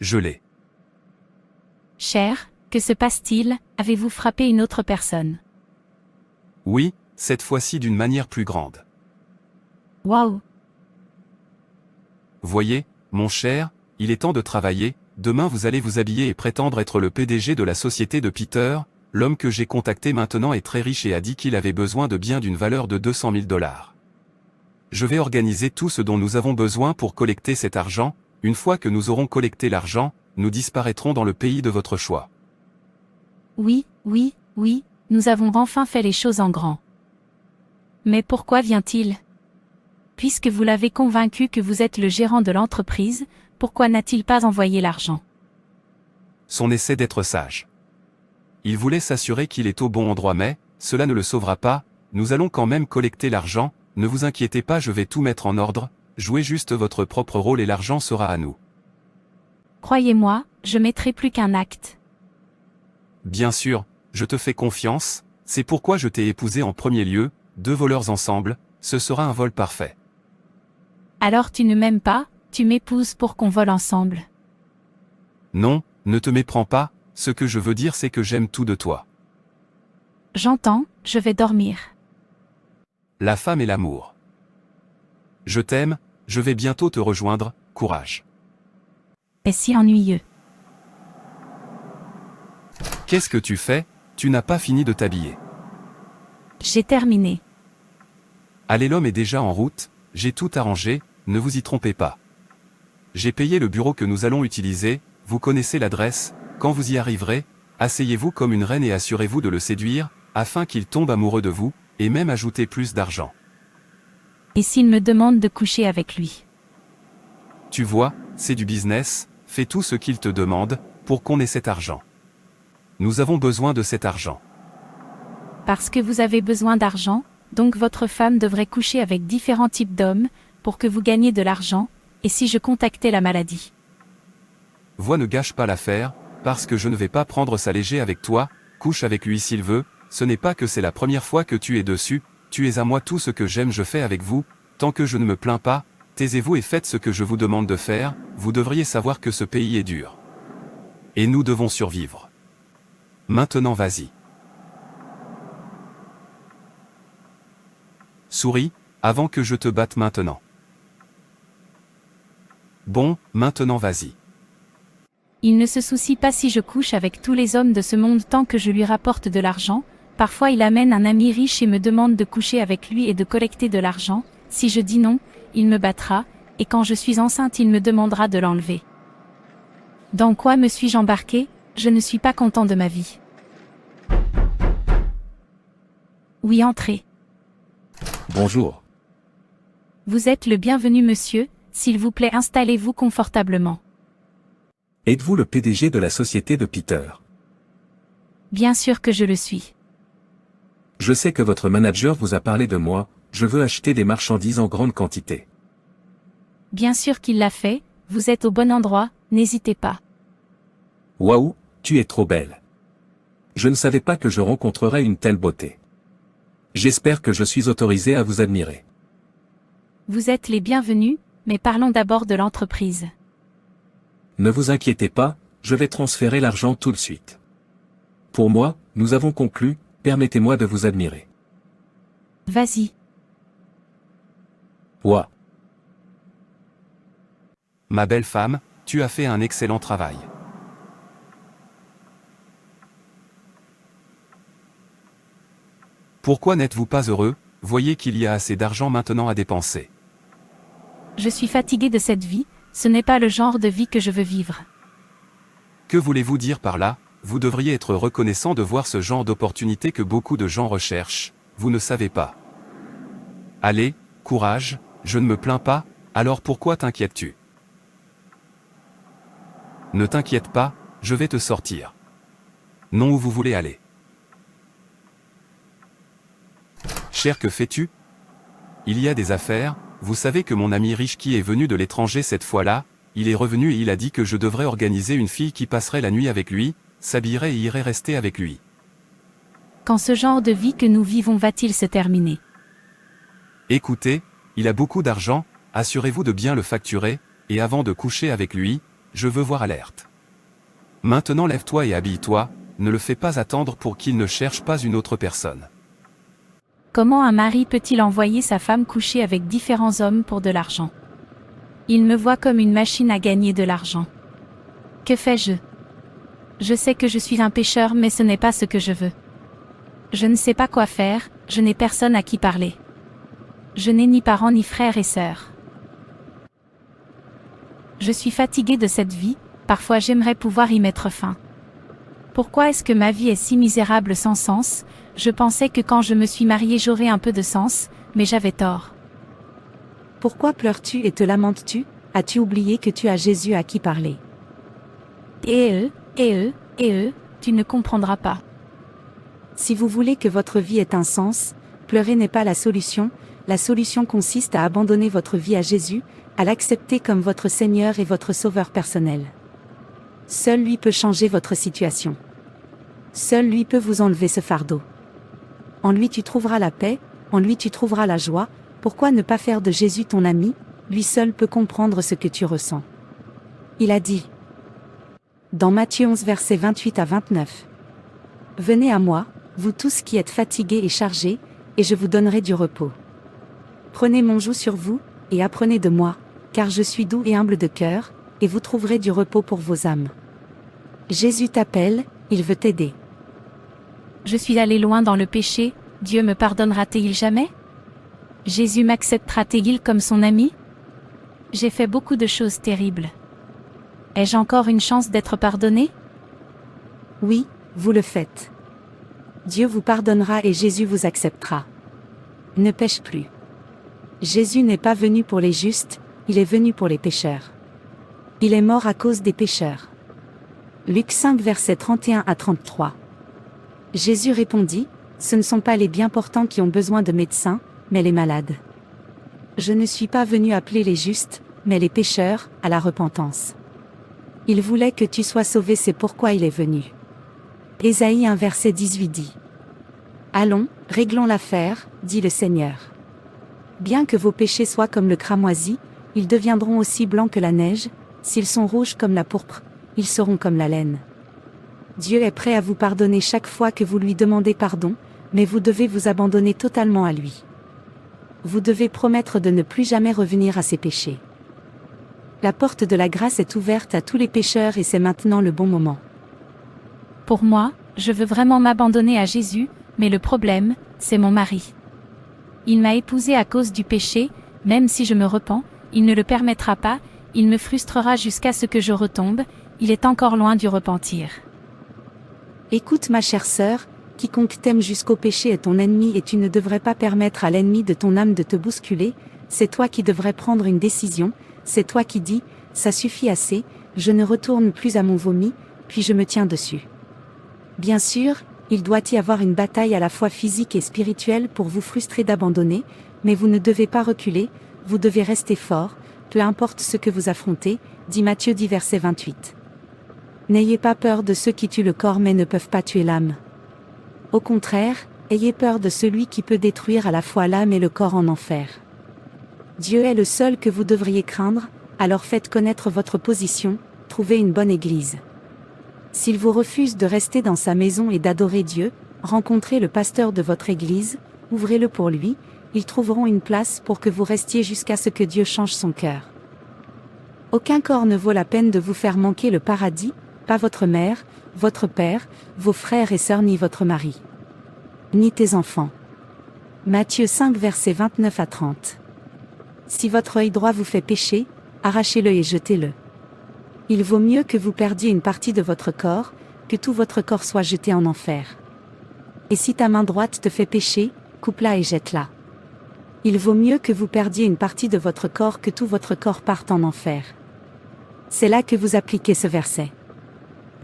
je l'ai. Cher, que se passe-t-il? Avez-vous frappé une autre personne? Oui, cette fois-ci d'une manière plus grande. Waouh! Voyez, mon cher, il est temps de travailler, demain vous allez vous habiller et prétendre être le PDG de la société de Peter. L'homme que j'ai contacté maintenant est très riche et a dit qu'il avait besoin de biens d'une valeur de 200 000 $. Je vais organiser tout ce dont nous avons besoin pour collecter cet argent. Une fois que nous aurons collecté l'argent, nous disparaîtrons dans le pays de votre choix. Oui, oui, oui, nous avons enfin fait les choses en grand. Mais pourquoi vient-il? Puisque vous l'avez convaincu que vous êtes le gérant de l'entreprise, pourquoi n'a-t-il pas envoyé l'argent? Son essai d'être sage. Il voulait s'assurer qu'il est au bon endroit mais, cela ne le sauvera pas, nous allons quand même collecter l'argent, ne vous inquiétez pas, je vais tout mettre en ordre, jouez juste votre propre rôle et l'argent sera à nous. Croyez-moi, je mettrai plus qu'un acte. Bien sûr, je te fais confiance, c'est pourquoi je t'ai épousé en premier lieu, 2 voleurs ensemble, ce sera un vol parfait. Alors tu ne m'aimes pas, tu m'épouses pour qu'on vole ensemble. Non, ne te méprends pas, ce que je veux dire c'est que j'aime tout de toi. J'entends, je vais dormir. La femme et l'amour. Je t'aime, je vais bientôt te rejoindre, courage. Et si ennuyeux. Qu'est-ce que tu fais? Tu n'as pas fini de t'habiller. J'ai terminé. Allez, l'homme est déjà en route, j'ai tout arrangé, ne vous y trompez pas. J'ai payé le bureau que nous allons utiliser, vous connaissez l'adresse, quand vous y arriverez, asseyez-vous comme une reine et assurez-vous de le séduire, afin qu'il tombe amoureux de vous, et même ajouter plus d'argent. Et s'il me demande de coucher avec lui? Tu vois, c'est du business, fais tout ce qu'il te demande, pour qu'on ait cet argent. Nous avons besoin de cet argent. Parce que vous avez besoin d'argent, donc votre femme devrait coucher avec différents types d'hommes, pour que vous gagniez de l'argent, et si je contactais la maladie? Vois, ne gâche pas l'affaire, parce que je ne vais pas prendre ça léger avec toi, couche avec lui s'il veut, ce n'est pas que c'est la première fois que tu es dessus, tu es à moi, tout ce que j'aime je fais avec vous, tant que je ne me plains pas, taisez-vous et faites ce que je vous demande de faire, vous devriez savoir que ce pays est dur. Et nous devons survivre. Maintenant vas-y. Souris, avant que je te batte maintenant. Bon, maintenant vas-y. Il ne se soucie pas si je couche avec tous les hommes de ce monde tant que je lui rapporte de l'argent. Parfois il amène un ami riche et me demande de coucher avec lui et de collecter de l'argent. Si je dis non, il me battra, et quand je suis enceinte il me demandera de l'enlever. Dans quoi me suis-je embarqué? Je ne suis pas content de ma vie. Oui, entrez. Bonjour. Vous êtes le bienvenu monsieur, s'il vous plaît installez-vous confortablement. Êtes-vous le PDG de la société de Peter? Bien sûr que je le suis. Je sais que votre manager vous a parlé de moi, je veux acheter des marchandises en grande quantité. Bien sûr qu'il l'a fait, vous êtes au bon endroit, n'hésitez pas. Waouh, tu es trop belle. Je ne savais pas que je rencontrerais une telle beauté. J'espère que je suis autorisé à vous admirer. Vous êtes les bienvenus, mais parlons d'abord de l'entreprise. Ne vous inquiétez pas, je vais transférer l'argent tout de suite. Pour moi, nous avons conclu, permettez-moi de vous admirer. Vas-y. Ouah. Ma belle femme, tu as fait un excellent travail. Pourquoi n'êtes-vous pas heureux? Voyez qu'il y a assez d'argent maintenant à dépenser. Je suis fatiguée de cette vie, ce n'est pas le genre de vie que je veux vivre. Que voulez-vous dire par là? Vous devriez être reconnaissant de voir ce genre d'opportunité que beaucoup de gens recherchent, vous ne savez pas. Allez, courage, je ne me plains pas, alors pourquoi t'inquiètes-tu? Ne t'inquiète pas, je vais te sortir. Non, où vous voulez aller? Cher, que fais-tu? Il y a des affaires, vous savez que mon ami riche qui est venu de l'étranger cette fois-là, il est revenu et il a dit que je devrais organiser une fille qui passerait la nuit avec lui, s'habillerait et irait rester avec lui. Quand ce genre de vie que nous vivons va-t-il se terminer? Écoutez, il a beaucoup d'argent, assurez-vous de bien le facturer, et avant de coucher avec lui, je veux voir alerte. Maintenant lève-toi et habille-toi, ne le fais pas attendre pour qu'il ne cherche pas une autre personne. Comment un mari peut-il envoyer sa femme coucher avec différents hommes pour de l'argent? Il me voit comme une machine à gagner de l'argent. Que fais-je? Je sais que je suis un pécheur, mais ce n'est pas ce que je veux. Je ne sais pas quoi faire, je n'ai personne à qui parler. Je n'ai ni parents ni frères et sœurs. Je suis fatiguée de cette vie, parfois j'aimerais pouvoir y mettre fin. Pourquoi est-ce que ma vie est si misérable sans sens? Je pensais que quand je me suis mariée j'aurais un peu de sens, mais j'avais tort. Pourquoi pleures-tu et te lamentes-tu? As-tu oublié que tu as Jésus à qui parler? Et tu ne comprendras pas. Si vous voulez que votre vie ait un sens, pleurer n'est pas la solution consiste à abandonner votre vie à Jésus, à l'accepter comme votre Seigneur et votre Sauveur personnel. Seul lui peut changer votre situation. Seul lui peut vous enlever ce fardeau. En lui tu trouveras la paix, en lui tu trouveras la joie. Pourquoi ne pas faire de Jésus ton ami? Lui seul peut comprendre ce que tu ressens. Il a dit dans Matthieu 11 versets 28 à 29. Venez à moi, vous tous qui êtes fatigués et chargés, et je vous donnerai du repos. Prenez mon joug sur vous, et apprenez de moi, car je suis doux et humble de cœur, et vous trouverez du repos pour vos âmes. Jésus t'appelle, il veut t'aider. Je suis allé loin dans le péché, Dieu me pardonnera-t-il jamais? Jésus m'acceptera-t-il comme son ami? J'ai fait beaucoup de choses terribles. Ai-je encore une chance d'être pardonné? Oui, vous le faites. Dieu vous pardonnera et Jésus vous acceptera. Ne pêche plus. Jésus n'est pas venu pour les justes, il est venu pour les pécheurs. Il est mort à cause des pécheurs. Luc 5 versets 31 à 33. Jésus répondit, ce ne sont pas les bien portants qui ont besoin de médecins, mais les malades. Je ne suis pas venu appeler les justes, mais les pécheurs, à la repentance. Il voulait que tu sois sauvé, c'est pourquoi il est venu. Ésaïe 1 verset 18 dit. Allons, réglons l'affaire, dit le Seigneur. Bien que vos péchés soient comme le cramoisi, ils deviendront aussi blancs que la neige, s'ils sont rouges comme la pourpre, ils seront comme la laine. Dieu est prêt à vous pardonner chaque fois que vous lui demandez pardon, mais vous devez vous abandonner totalement à lui. Vous devez promettre de ne plus jamais revenir à ces péchés. La porte de la grâce est ouverte à tous les pécheurs et c'est maintenant le bon moment. Pour moi, je veux vraiment m'abandonner à Jésus, mais le problème, c'est mon mari. Il m'a épousée à cause du péché, même si je me repens, il ne le permettra pas, il me frustrera jusqu'à ce que je retombe, il est encore loin du repentir. Écoute ma chère sœur, quiconque t'aime jusqu'au péché est ton ennemi et tu ne devrais pas permettre à l'ennemi de ton âme de te bousculer, c'est toi qui devrais prendre une décision, c'est toi qui dis, ça suffit assez, je ne retourne plus à mon vomi, puis je me tiens dessus. Bien sûr, il doit y avoir une bataille à la fois physique et spirituelle pour vous frustrer d'abandonner, mais vous ne devez pas reculer, vous devez rester fort, peu importe ce que vous affrontez, dit Matthieu 10 verset 28. N'ayez pas peur de ceux qui tuent le corps mais ne peuvent pas tuer l'âme. Au contraire, ayez peur de celui qui peut détruire à la fois l'âme et le corps en enfer. Dieu est le seul que vous devriez craindre, alors faites connaître votre position, trouvez une bonne église. S'il vous refuse de rester dans sa maison et d'adorer Dieu, rencontrez le pasteur de votre église, ouvrez-le pour lui, ils trouveront une place pour que vous restiez jusqu'à ce que Dieu change son cœur. Aucun corps ne vaut la peine de vous faire manquer le paradis, pas votre mère, votre père, vos frères et sœurs ni votre mari. Ni tes enfants. Matthieu 5 versets 29 à 30. Si votre œil droit vous fait pécher, arrachez-le et jetez-le. Il vaut mieux que vous perdiez une partie de votre corps, que tout votre corps soit jeté en enfer. Et si ta main droite te fait pécher, coupe-la et jette-la. Il vaut mieux que vous perdiez une partie de votre corps que tout votre corps parte en enfer. C'est là que vous appliquez ce verset.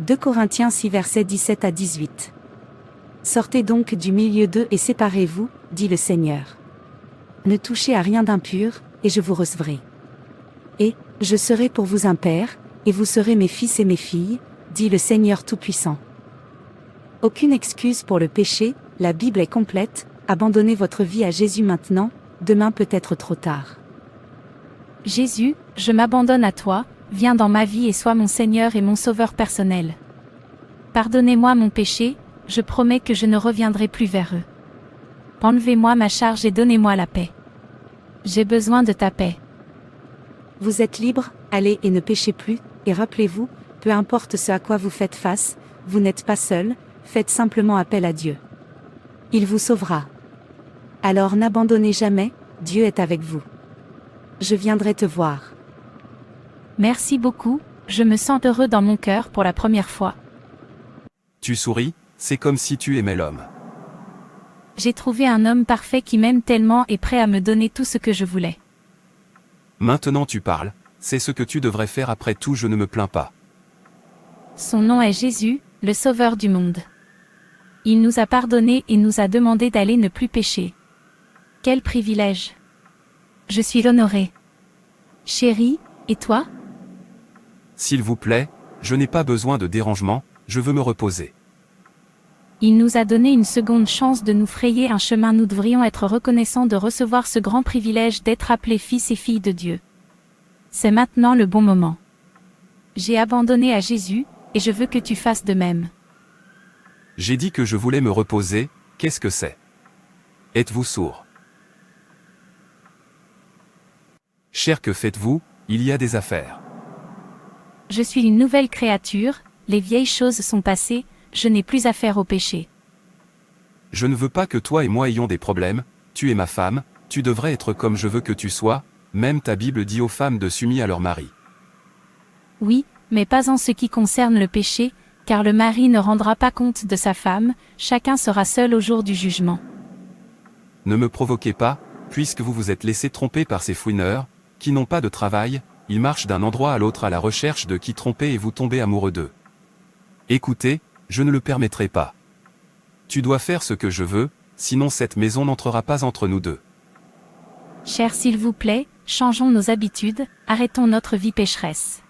2 Corinthiens 6 versets 17 à 18. Sortez donc du milieu d'eux et séparez-vous, dit le Seigneur. Ne touchez à rien d'impur, et je vous recevrai. Et, je serai pour vous un père, et vous serez mes fils et mes filles, dit le Seigneur Tout-Puissant. Aucune excuse pour le péché, la Bible est complète, abandonnez votre vie à Jésus maintenant, demain peut être trop tard. Jésus, je m'abandonne à toi, viens dans ma vie et sois mon Seigneur et mon Sauveur personnel. Pardonnez-moi mon péché, je promets que je ne reviendrai plus vers eux. Enlevez-moi ma charge et donnez-moi la paix. J'ai besoin de ta paix. Vous êtes libre, allez et ne péchez plus, et rappelez-vous, peu importe ce à quoi vous faites face, vous n'êtes pas seul, faites simplement appel à Dieu. Il vous sauvera. Alors n'abandonnez jamais, Dieu est avec vous. Je viendrai te voir. Merci beaucoup, je me sens heureux dans mon cœur pour la première fois. Tu souris, c'est comme si tu aimais l'homme. J'ai trouvé un homme parfait qui m'aime tellement et prêt à me donner tout ce que je voulais. Maintenant tu parles, c'est ce que tu devrais faire après tout, je ne me plains pas. Son nom est Jésus, le Sauveur du monde. Il nous a pardonné et nous a demandé d'aller ne plus pécher. Quel privilège! Je suis honorée. Chérie, et toi? S'il vous plaît, je n'ai pas besoin de dérangement, je veux me reposer. Il nous a donné une seconde chance de nous frayer un chemin. Nous devrions être reconnaissants de recevoir ce grand privilège d'être appelés fils et filles de Dieu. C'est maintenant le bon moment. J'ai abandonné à Jésus, et je veux que tu fasses de même. J'ai dit que je voulais me reposer, qu'est-ce que c'est? Êtes-vous sourd? Cher, que faites-vous? Il y a des affaires. Je suis une nouvelle créature, les vieilles choses sont passées, je n'ai plus affaire au péché. Je ne veux pas que toi et moi ayons des problèmes, tu es ma femme, tu devrais être comme je veux que tu sois, même ta Bible dit aux femmes de s'unir à leur mari. Oui, mais pas en ce qui concerne le péché, car le mari ne rendra pas compte de sa femme, chacun sera seul au jour du jugement. Ne me provoquez pas, puisque vous vous êtes laissé tromper par ces fouineurs, qui n'ont pas de travail, ils marchent d'un endroit à l'autre à la recherche de qui tromper et vous tombez amoureux d'eux. Écoutez, je ne le permettrai pas. Tu dois faire ce que je veux, sinon cette maison n'entrera pas entre nous deux. Cher, s'il vous plaît, changeons nos habitudes, arrêtons notre vie pécheresse.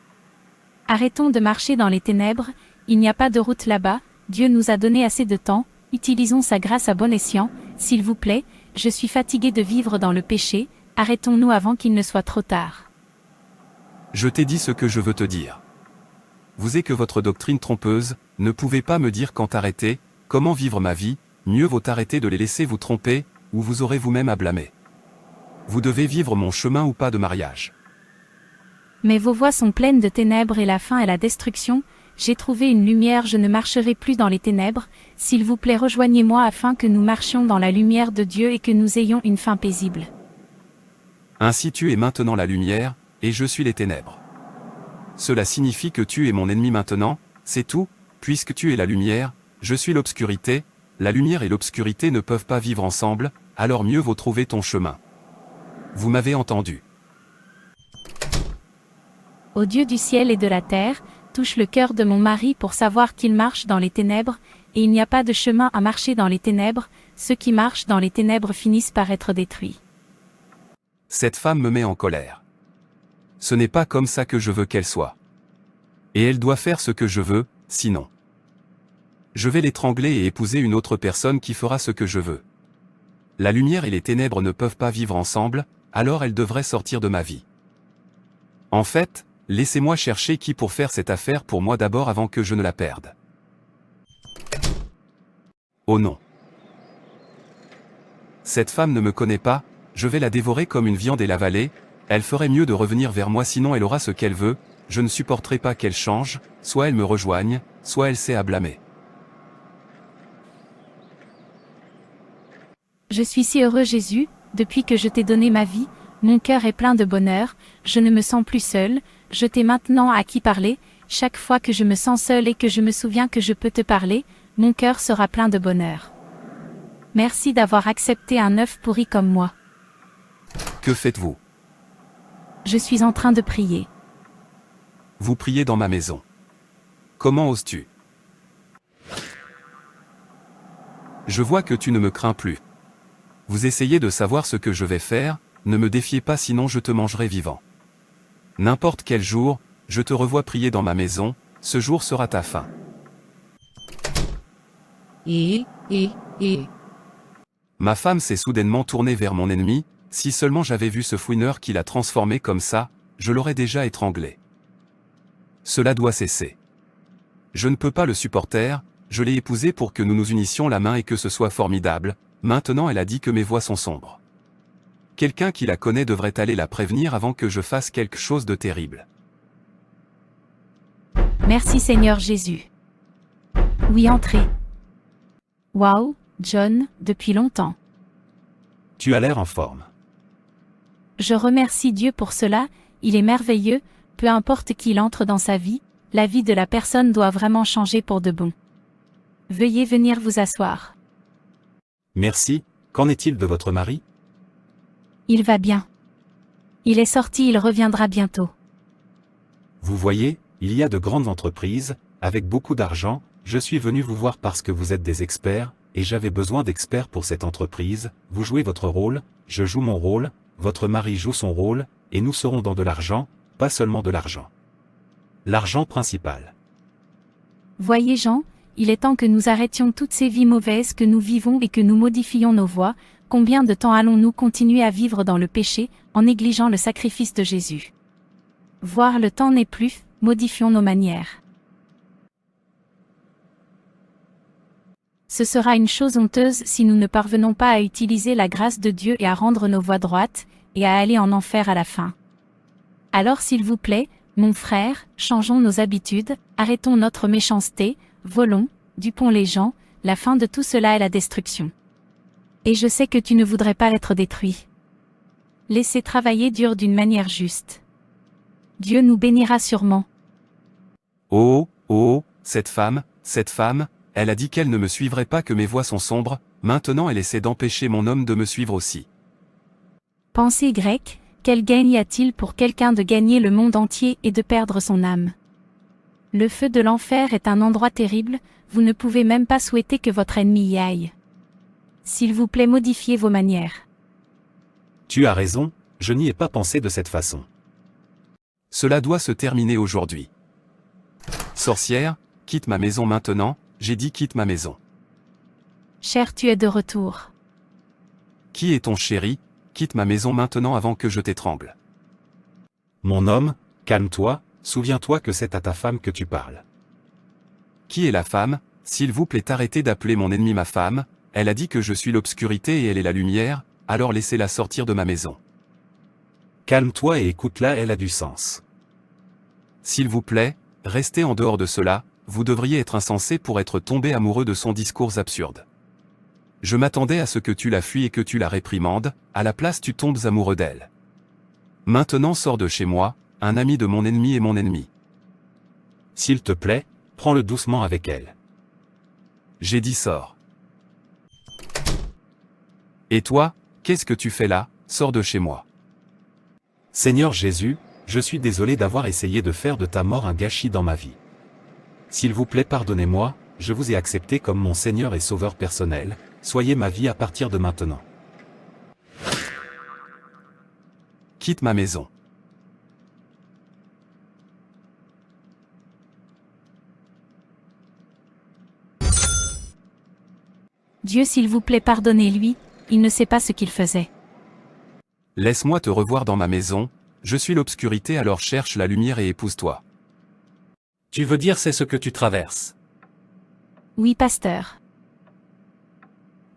Arrêtons de marcher dans les ténèbres, il n'y a pas de route là-bas, Dieu nous a donné assez de temps, utilisons sa grâce à bon escient, s'il vous plaît, je suis fatigué de vivre dans le péché, arrêtons-nous avant qu'il ne soit trop tard. Je t'ai dit ce que je veux te dire. Vous et que votre doctrine trompeuse, ne pouvez pas me dire quand arrêter, comment vivre ma vie, mieux vaut arrêter de les laisser vous tromper, ou vous aurez vous-même à blâmer. Vous devez vivre mon chemin ou pas de mariage. Mais vos voies sont pleines de ténèbres et la fin est la destruction, j'ai trouvé une lumière, je ne marcherai plus dans les ténèbres, s'il vous plaît rejoignez-moi afin que nous marchions dans la lumière de Dieu et que nous ayons une fin paisible. Ainsi tu es maintenant la lumière, et je suis les ténèbres. Cela signifie que tu es mon ennemi maintenant, c'est tout, puisque tu es la lumière, je suis l'obscurité, la lumière et l'obscurité ne peuvent pas vivre ensemble, alors mieux vaut trouver ton chemin. Vous m'avez entendu. Ô Dieu du ciel et de la terre, touche le cœur de mon mari pour savoir qu'il marche dans les ténèbres, et il n'y a pas de chemin à marcher dans les ténèbres, ceux qui marchent dans les ténèbres finissent par être détruits. Cette femme me met en colère. Ce n'est pas comme ça que je veux qu'elle soit. Et elle doit faire ce que je veux, sinon. Je vais l'étrangler et épouser une autre personne qui fera ce que je veux. La lumière et les ténèbres ne peuvent pas vivre ensemble, alors elle devrait sortir de ma vie. En fait, laissez-moi chercher qui pour faire cette affaire pour moi d'abord avant que je ne la perde. Oh non. Cette femme ne me connaît pas, je vais la dévorer comme une viande et l'avaler, elle ferait mieux de revenir vers moi sinon elle aura ce qu'elle veut, je ne supporterai pas qu'elle change, soit elle me rejoigne, soit elle s'est à blâmer. Je suis si heureux Jésus, depuis que je t'ai donné ma vie, mon cœur est plein de bonheur, je ne me sens plus seul, je t'ai maintenant à qui parler, chaque fois que je me sens seul et que je me souviens que je peux te parler, mon cœur sera plein de bonheur. Merci d'avoir accepté un œuf pourri comme moi. Que faites-vous? Je suis en train de prier. Vous priez dans ma maison. Comment oses-tu? Je vois que tu ne me crains plus. Vous essayez de savoir ce que je vais faire, ne me défiez pas sinon je te mangerai vivant. N'importe quel jour, je te revois prier dans ma maison, ce jour sera ta fin. Ma femme s'est soudainement tournée vers mon ennemi, si seulement j'avais vu ce fouineur qui l'a transformé comme ça, je l'aurais déjà étranglé. cela doit cesser. Je ne peux pas le supporter, je l'ai épousée pour que nous nous unissions la main et que ce soit formidable, maintenant elle a dit que mes voies sont sombres. Quelqu'un qui la connaît devrait aller la prévenir avant que je fasse quelque chose de terrible. Merci Seigneur Jésus. Oui, entrez. Waouh, John, depuis longtemps. Tu as l'air en forme. Je remercie Dieu pour cela, il est merveilleux, peu importe qui entre dans sa vie, la vie de la personne doit vraiment changer pour de bon. Veuillez venir vous asseoir. Merci, qu'en est-il de votre mari? Il va bien. Il est sorti, il reviendra bientôt. Vous voyez, il y a de grandes entreprises, avec beaucoup d'argent, je suis venu vous voir parce que vous êtes des experts, et j'avais besoin d'experts pour cette entreprise, vous jouez votre rôle, je joue mon rôle, votre mari joue son rôle, et nous serons dans de l'argent, pas seulement de l'argent. L'argent principal. Voyez Jean, il est temps que nous arrêtions toutes ces vies mauvaises que nous vivons et que nous modifions nos voies. Combien de temps allons-nous continuer à vivre dans le péché, en négligeant le sacrifice de Jésus? Voir le temps n'est plus, modifions nos manières. Ce sera une chose honteuse si nous ne parvenons pas à utiliser la grâce de Dieu et à rendre nos voies droites, et à aller en enfer à la fin. Alors s'il vous plaît, mon frère, changeons nos habitudes, arrêtons notre méchanceté, volons, dupons les gens, la fin de tout cela est la destruction. Et je sais que tu ne voudrais pas être détruit. Laissez travailler Dieu d'une manière juste. Dieu nous bénira sûrement. Oh, oh, cette femme, elle a dit qu'elle ne me suivrait pas, que mes voies sont sombres, maintenant elle essaie d'empêcher mon homme de me suivre aussi. Pensée grecque, quel gain y a-t-il pour quelqu'un de gagner le monde entier et de perdre son âme? Le feu de l'enfer est un endroit terrible, vous ne pouvez même pas souhaiter que votre ennemi y aille. S'il vous plaît, modifiez vos manières. Tu as raison, je n'y ai pas pensé de cette façon. Cela doit se terminer aujourd'hui. Sorcière, quitte ma maison maintenant, j'ai dit quitte ma maison. Cher, tu es de retour. Qui est ton chéri? Quitte ma maison maintenant avant que je t'étrangle. Mon homme, calme-toi, souviens-toi que c'est à ta femme que tu parles. Qui est la femme? S'il vous plaît, arrêtez d'appeler mon ennemi ma femme, elle a dit que je suis l'obscurité et elle est la lumière, alors laissez-la sortir de ma maison. Calme-toi et écoute-la, elle a du sens. S'il vous plaît, restez en dehors de cela, vous devriez être insensé pour être tombé amoureux de son discours absurde. Je m'attendais à ce que tu la fuis et que tu la réprimandes, à la place tu tombes amoureux d'elle. Maintenant sors de chez moi, un ami de mon ennemi est mon ennemi. S'il te plaît, prends-le doucement avec elle. J'ai dit sors. Et toi, qu'est-ce que tu fais là? Sors de chez moi. Seigneur Jésus, je suis désolé d'avoir essayé de faire de ta mort un gâchis dans ma vie. S'il vous plaît, pardonnez-moi, je vous ai accepté comme mon Seigneur et Sauveur personnel, soyez ma vie à partir de maintenant. Quitte ma maison. Dieu, s'il vous plaît, pardonnez-lui, il ne sait pas ce qu'il faisait. Laisse-moi te revoir dans ma maison, je suis l'obscurité, alors cherche la lumière et épouse-toi. Tu veux dire c'est ce que tu traverses? Oui, pasteur.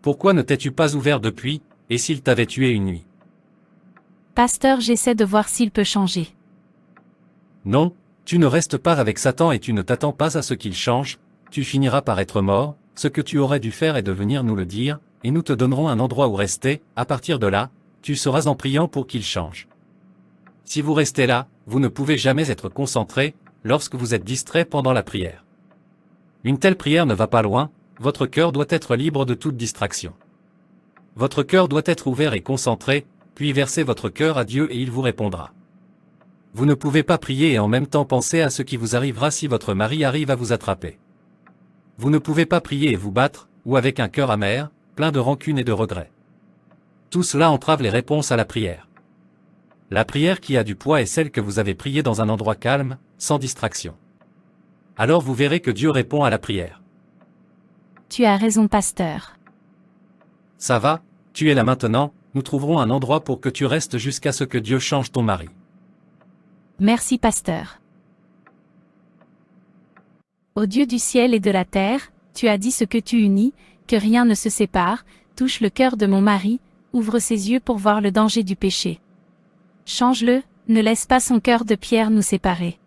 Pourquoi ne t'es-tu pas ouvert depuis, et s'il t'avait tué une nuit? Pasteur, j'essaie de voir s'il peut changer. Non, tu ne restes pas avec Satan et tu ne t'attends pas à ce qu'il change, tu finiras par être mort, ce que tu aurais dû faire est de venir nous le dire, et nous te donnerons un endroit où rester, à partir de là, tu seras en priant pour qu'il change. Si vous restez là, vous ne pouvez jamais être concentré, lorsque vous êtes distrait pendant la prière. Une telle prière ne va pas loin, votre cœur doit être libre de toute distraction. Votre cœur doit être ouvert et concentré, puis versez votre cœur à Dieu et il vous répondra. Vous ne pouvez pas prier et en même temps penser à ce qui vous arrivera si votre mari arrive à vous attraper. Vous ne pouvez pas prier et vous battre, ou avec un cœur amer, plein de rancune et de regret. Tout cela entrave les réponses à la prière. La prière qui a du poids est celle que vous avez priée dans un endroit calme, sans distraction. Alors vous verrez que Dieu répond à la prière. Tu as raison, pasteur. Ça va, tu es là maintenant, nous trouverons un endroit pour que tu restes jusqu'à ce que Dieu change ton mari. Merci, pasteur. Ô Dieu du ciel et de la terre, tu as dit ce que tu unis, que rien ne se sépare, touche le cœur de mon mari, ouvre ses yeux pour voir le danger du péché. Change-le, ne laisse pas son cœur de pierre nous séparer.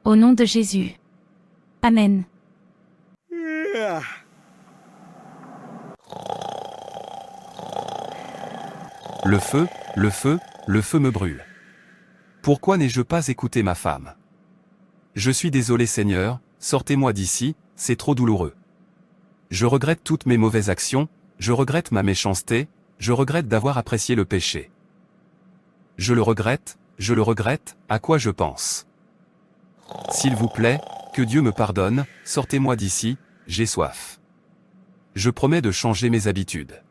Au nom de Jésus. Amen. Le feu, le feu, le feu me brûle. Pourquoi n'ai-je pas écouté ma femme? Je suis désolé Seigneur, sortez-moi d'ici, c'est trop douloureux. Je regrette toutes mes mauvaises actions, je regrette ma méchanceté, je regrette d'avoir apprécié le péché. Je le regrette, à quoi je pense? S'il vous plaît, que Dieu me pardonne, sortez-moi d'ici, j'ai soif. Je promets de changer mes habitudes.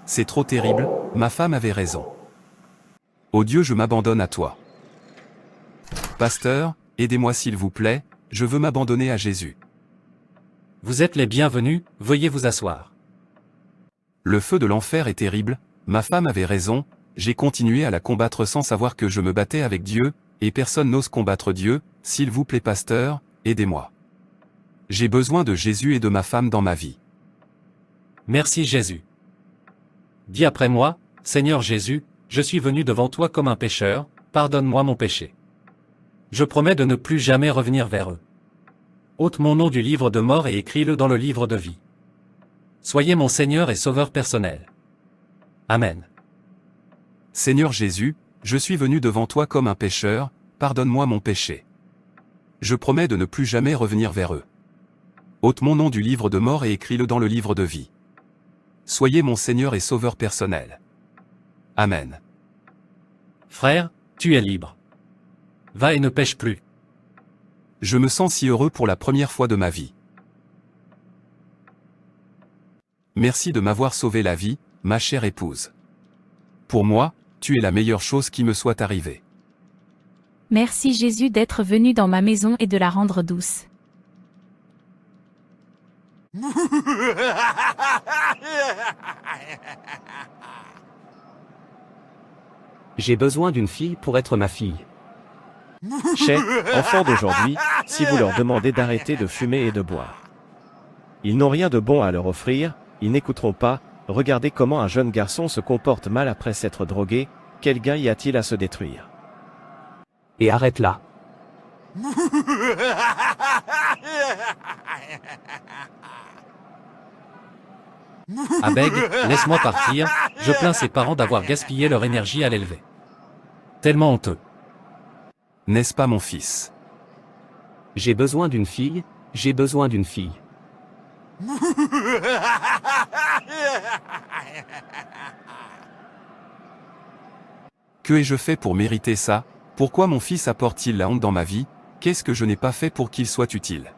C'est trop terrible, ma femme avait raison. Ô Dieu, je m'abandonne à toi. Pasteur, aidez-moi s'il vous plaît, je veux m'abandonner à Jésus. Vous êtes les bienvenus, veuillez vous asseoir. Le feu de l'enfer est terrible, ma femme avait raison, j'ai continué à la combattre sans savoir que je me battais avec Dieu, et personne n'ose combattre Dieu, s'il vous plaît pasteur, aidez-moi. J'ai besoin de Jésus et de ma femme dans ma vie. Merci Jésus. Dis après moi, Seigneur Jésus, je suis venu devant toi comme un pécheur, pardonne-moi mon péché. Je promets de ne plus jamais revenir vers eux. Ôte mon nom du livre de mort et écris-le dans le livre de vie. Soyez mon Seigneur et Sauveur personnel. Amen. Seigneur Jésus, je suis venu devant toi comme un pécheur, pardonne-moi mon péché. Je promets de ne plus jamais revenir vers eux. Ôte mon nom du livre de mort et écris-le dans le livre de vie. Soyez mon Seigneur et Sauveur personnel. Amen. Frère, tu es libre. Va et ne pêche plus. Je me sens si heureux pour la première fois de ma vie. Merci de m'avoir sauvé la vie, ma chère épouse. Pour moi, tu es la meilleure chose qui me soit arrivée. Merci Jésus d'être venu dans ma maison et de la rendre douce. J'ai besoin d'une fille pour être ma fille. Chez enfants d'aujourd'hui, si vous leur demandez d'arrêter de fumer et de boire, ils n'ont rien de bon à leur offrir, ils n'écouteront pas. Regardez comment un jeune garçon se comporte mal après s'être drogué, quel gain y a-t-il à se détruire? Et arrête là. Abeg, laisse-moi partir, je plains ses parents d'avoir gaspillé leur énergie à l'élever. Tellement honteux. N'est-ce pas mon fils? J'ai besoin d'une fille, j'ai besoin d'une fille. Que ai-je fait pour mériter ça? Pourquoi mon fils apporte-t-il la honte dans ma vie? Qu'est-ce que je n'ai pas fait pour qu'il soit utile?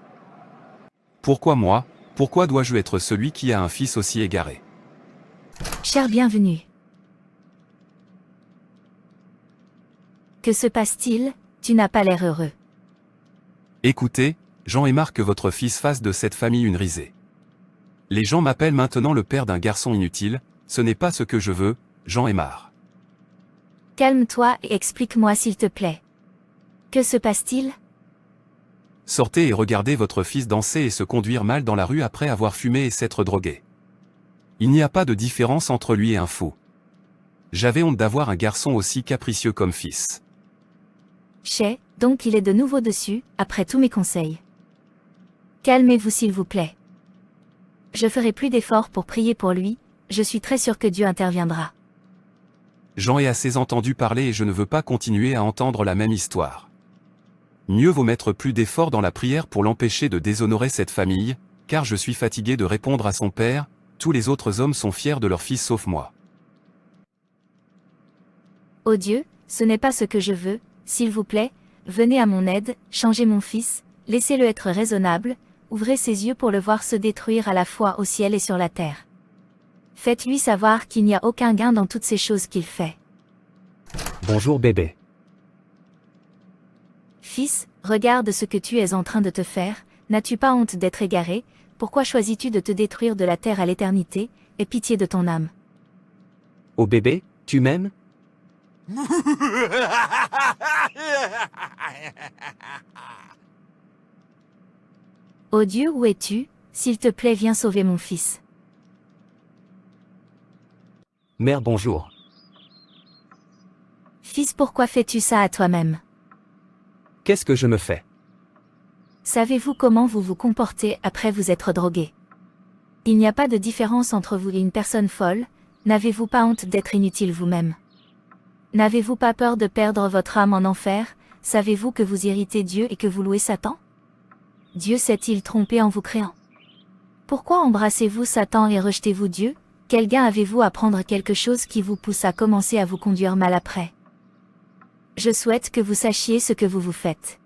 Pourquoi moi? Pourquoi dois-je être celui qui a un fils aussi égaré? Cher bienvenu. Que se passe-t-il? Tu n'as pas l'air heureux. Écoutez, Jean et Marc, que votre fils fasse de cette famille une risée. Les gens m'appellent maintenant le père d'un garçon inutile, ce n'est pas ce que je veux, Jean et Marc. Calme-toi et explique-moi s'il te plaît. Que se passe-t-il? Sortez et regardez votre fils danser et se conduire mal dans la rue après avoir fumé et s'être drogué. Il n'y a pas de différence entre lui et un fou. J'avais honte d'avoir un garçon aussi capricieux comme fils. Chez, donc il est de nouveau dessus, après tous mes conseils. Calmez-vous s'il vous plaît. Je ferai plus d'efforts pour prier pour lui, je suis très sûr que Dieu interviendra. J'en ai assez entendu parler et je ne veux pas continuer à entendre la même histoire. Mieux vaut mettre plus d'efforts dans la prière pour l'empêcher de déshonorer cette famille, car je suis fatigué de répondre à son père, tous les autres hommes sont fiers de leur fils sauf moi. Ô Dieu, ce n'est pas ce que je veux, s'il vous plaît, venez à mon aide, changez mon fils, laissez-le être raisonnable, ouvrez ses yeux pour le voir se détruire à la fois au ciel et sur la terre. Faites-lui savoir qu'il n'y a aucun gain dans toutes ces choses qu'il fait. Bonjour bébé. Fils, regarde ce que tu es en train de te faire, n'as-tu pas honte d'être égaré? Pourquoi choisis-tu de te détruire de la terre à l'éternité? Aie pitié de ton âme. Oh bébé, tu m'aimes? Ô Dieu, où es-tu? S'il te plaît, viens sauver mon fils. Mère, bonjour. Fils, pourquoi fais-tu ça à toi-même? Qu'est-ce que je me fais? Savez-vous comment vous vous comportez après vous être drogué? Il n'y a pas de différence entre vous et une personne folle. N'avez-vous pas honte d'être inutile vous-même? N'avez-vous pas peur de perdre votre âme en enfer? Savez-vous que vous irritez Dieu et que vous louez Satan? Dieu s'est-il trompé en vous créant? Pourquoi embrassez-vous Satan et rejetez-vous Dieu? Quel gain avez-vous à prendre quelque chose qui vous pousse à commencer à vous conduire mal après? Je souhaite que vous sachiez ce que vous vous faites.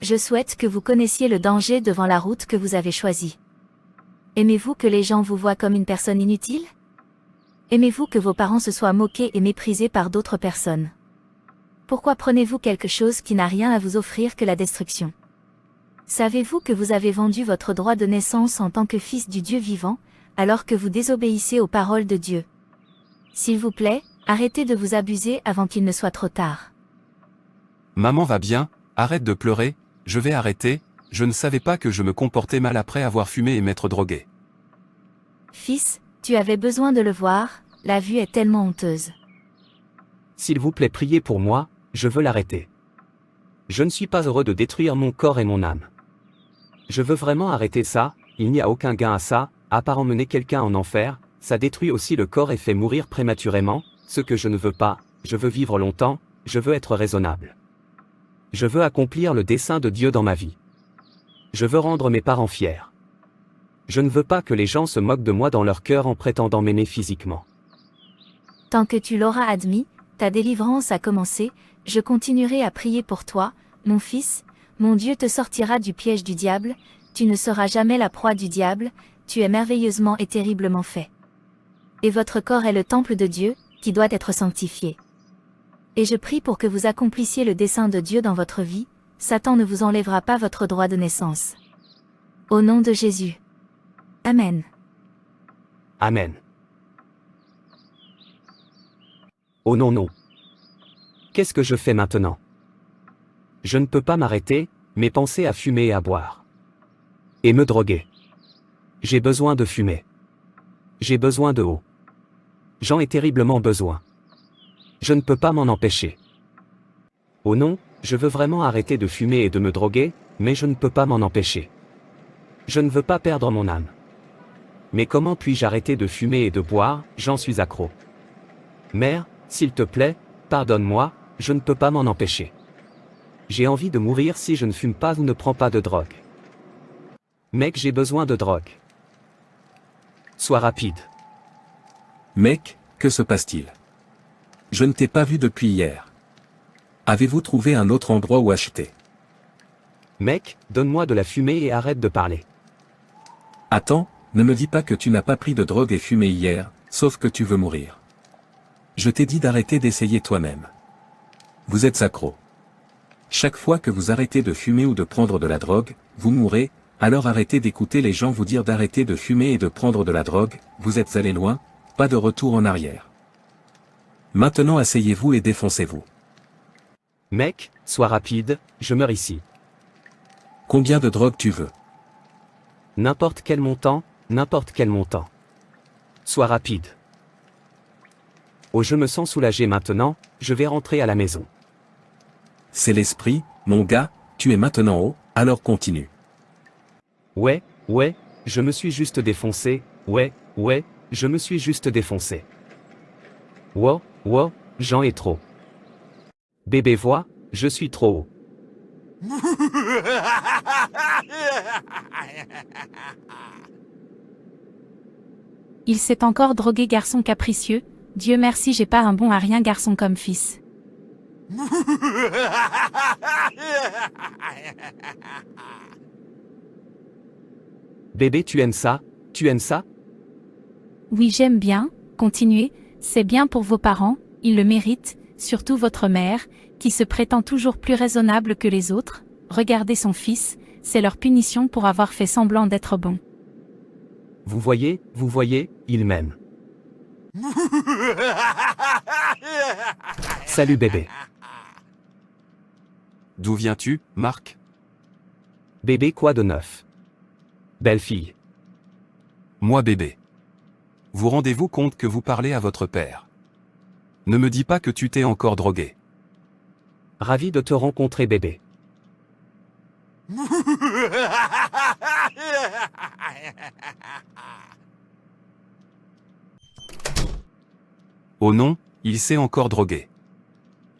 Je souhaite que vous connaissiez le danger devant la route que vous avez choisie. Aimez-vous que les gens vous voient comme une personne inutile? Aimez-vous que vos parents se soient moqués et méprisés par d'autres personnes? Pourquoi prenez-vous quelque chose qui n'a rien à vous offrir que la destruction? Savez-vous que vous avez vendu votre droit de naissance en tant que fils du Dieu vivant, alors que vous désobéissez aux paroles de Dieu? S'il vous plaît, arrêtez de vous abuser avant qu'il ne soit trop tard. Maman va bien, arrête de pleurer, je vais arrêter, je ne savais pas que je me comportais mal après avoir fumé et m'être drogué. Fils, tu avais besoin de le voir, la vue est tellement honteuse. S'il vous plaît, priez pour moi, je veux l'arrêter. Je ne suis pas heureux de détruire mon corps et mon âme. Je veux vraiment arrêter ça, il n'y a aucun gain à ça, à part emmener quelqu'un en enfer, ça détruit aussi le corps et fait mourir prématurément, ce que je ne veux pas, je veux vivre longtemps, je veux être raisonnable. Je veux accomplir le dessein de Dieu dans ma vie. Je veux rendre mes parents fiers. Je ne veux pas que les gens se moquent de moi dans leur cœur en prétendant m'aimer physiquement. Tant que tu l'auras admis, ta délivrance a commencé, je continuerai à prier pour toi, mon fils, mon Dieu te sortira du piège du diable, tu ne seras jamais la proie du diable, tu es merveilleusement et terriblement fait. Et votre corps est le temple de Dieu, qui doit être sanctifié. Et je prie pour que vous accomplissiez le dessein de Dieu dans votre vie, Satan ne vous enlèvera pas votre droit de naissance. Au nom de Jésus. Amen. Amen. Oh non non. Qu'est-ce que je fais maintenant? Je ne peux pas m'arrêter, mais penser à fumer et à boire. Et me droguer. J'ai besoin de fumer. J'ai besoin de eau. J'en ai terriblement besoin. Je ne peux pas m'en empêcher. Oh non, je veux vraiment arrêter de fumer et de me droguer, mais je ne peux pas m'en empêcher. Je ne veux pas perdre mon âme. Mais comment puis-je arrêter de fumer et de boire? J'en suis accro. Mère, s'il te plaît, pardonne-moi, je ne peux pas m'en empêcher. J'ai envie de mourir si je ne fume pas ou ne prends pas de drogue. Mec, j'ai besoin de drogue. Sois rapide. Mec, que se passe-t-il? Je ne t'ai pas vu depuis hier. Avez-vous trouvé un autre endroit où acheter? Mec, donne-moi de la fumée et arrête de parler. Attends, ne me dis pas que tu n'as pas pris de drogue et fumé hier, sauf que tu veux mourir. Je t'ai dit d'arrêter d'essayer toi-même. Vous êtes accro. Chaque fois que vous arrêtez de fumer ou de prendre de la drogue, vous mourrez, alors arrêtez d'écouter les gens vous dire d'arrêter de fumer et de prendre de la drogue, vous êtes allé loin, pas de retour en arrière. Maintenant asseyez-vous et défoncez-vous. Mec, sois rapide, je meurs ici. Combien de drogue tu veux? N'importe quel montant, n'importe quel montant. Sois rapide. Oh, je me sens soulagé maintenant, je vais rentrer à la maison. C'est l'esprit, mon gars, tu es maintenant haut, alors continue. Ouais, je me suis juste défoncé, ouais, je me suis juste défoncé. Wow, j'en ai trop. Bébé vois, je suis trop haut. Il s'est encore drogué, garçon capricieux. Dieu merci, j'ai pas un bon à rien garçon comme fils. Bébé, tu aimes ça? Tu aimes ça? Oui, j'aime bien, continuez, c'est bien pour vos parents, ils le méritent, surtout votre mère, qui se prétend toujours plus raisonnable que les autres. Regardez son fils, c'est leur punition pour avoir fait semblant d'être bon. Vous voyez, il m'aime. Salut bébé. D'où viens-tu, Marc? Bébé quoi de neuf? Belle fille. Moi bébé. Vous rendez-vous compte que vous parlez à votre père? Ne me dis pas que tu t'es encore drogué. Ravi de te rencontrer bébé. Oh non, il s'est encore drogué.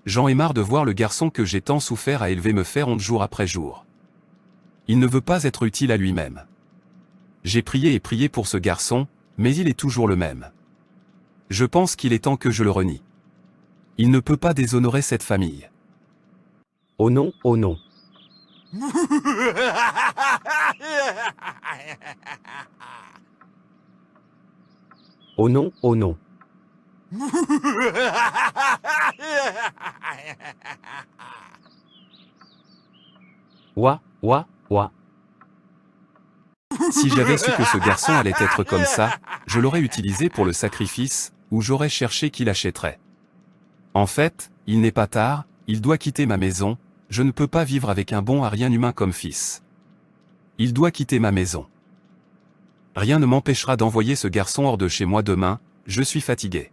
J'en ai marre de voir le garçon que j'ai tant souffert à élever me faire honte jour après jour. Il ne veut pas être utile à lui-même. J'ai prié et prié pour ce garçon, mais il est toujours le même. Je pense qu'il est temps que je le renie. Il ne peut pas déshonorer cette famille. Oh non, oh non. Oh non, oh non. Ouah, ouah, ouah. Si j'avais su que ce garçon allait être comme ça, je l'aurais utilisé pour le sacrifice, ou j'aurais cherché qui l'achèterait. En fait, il n'est pas tard, il doit quitter ma maison, je ne peux pas vivre avec un bon à rien humain comme fils. Il doit quitter ma maison. Rien ne m'empêchera d'envoyer ce garçon hors de chez moi demain, je suis fatigué.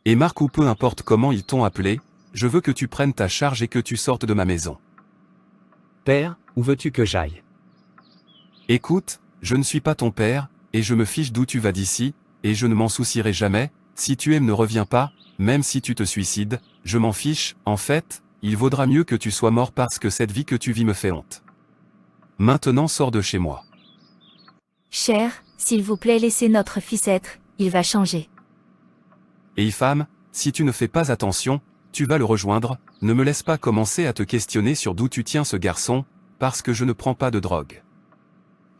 Et Marc ou peu importe comment ils t'ont appelé, je veux que tu prennes ta charge et que tu sortes de ma maison. Père, où veux-tu que j'aille? Écoute, je ne suis pas ton père, et je me fiche d'où tu vas d'ici, et je ne m'en soucierai jamais, si tu aimes ne reviens pas, même si tu te suicides, je m'en fiche, en fait, il vaudra mieux que tu sois mort parce que cette vie que tu vis me fait honte. Maintenant sors de chez moi. Cher, s'il vous plaît laissez notre fils être, il va changer. Et femme, si tu ne fais pas attention, tu vas le rejoindre, ne me laisse pas commencer à te questionner sur d'où tu tiens ce garçon, parce que je ne prends pas de drogue.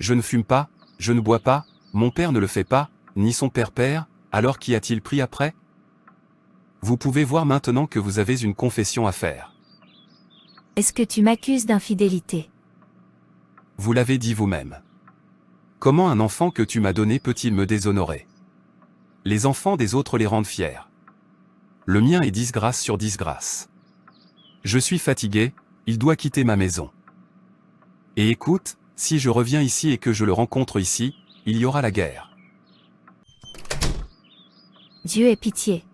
Je ne fume pas, je ne bois pas, mon père ne le fait pas, ni son père, alors qu'y a-t-il pris après? Vous pouvez voir maintenant que vous avez une confession à faire. Est-ce que tu m'accuses d'infidélité? Vous l'avez dit vous-même. Comment un enfant que tu m'as donné peut-il me déshonorer? Les enfants des autres les rendent fiers. Le mien est disgrâce sur disgrâce. Je suis fatigué, il doit quitter ma maison. Et écoute, si je reviens ici et que je le rencontre ici, il y aura la guerre. Dieu ait pitié.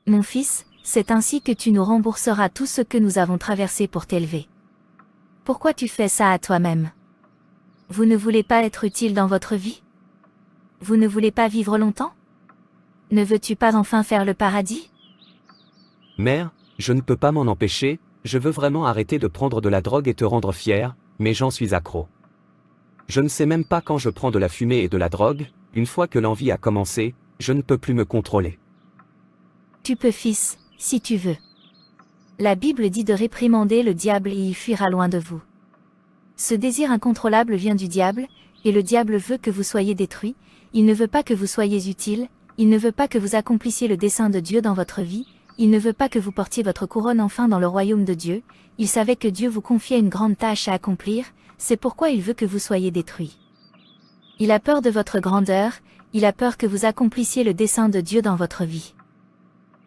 Mon fils, c'est ainsi que tu nous rembourseras tout ce que nous avons traversé pour t'élever. Pourquoi tu fais ça à toi-même? Vous ne voulez pas être utile dans votre vie? Vous ne voulez pas vivre longtemps? Ne veux-tu pas enfin faire le paradis? Mère, je ne peux pas m'en empêcher, je veux vraiment arrêter de prendre de la drogue et te rendre fier, mais j'en suis accro. Je ne sais même pas quand je prends de la fumée et de la drogue, une fois que l'envie a commencé, je ne peux plus me contrôler. Tu peux fils, si tu veux. La Bible dit de réprimander le diable et il fuira loin de vous. Ce désir incontrôlable vient du diable, et le diable veut que vous soyez détruits, il ne veut pas que vous soyez utiles, il ne veut pas que vous accomplissiez le dessein de Dieu dans votre vie, il ne veut pas que vous portiez votre couronne enfin dans le royaume de Dieu, il savait que Dieu vous confiait une grande tâche à accomplir, c'est pourquoi il veut que vous soyez détruits. Il a peur de votre grandeur, il a peur que vous accomplissiez le dessein de Dieu dans votre vie.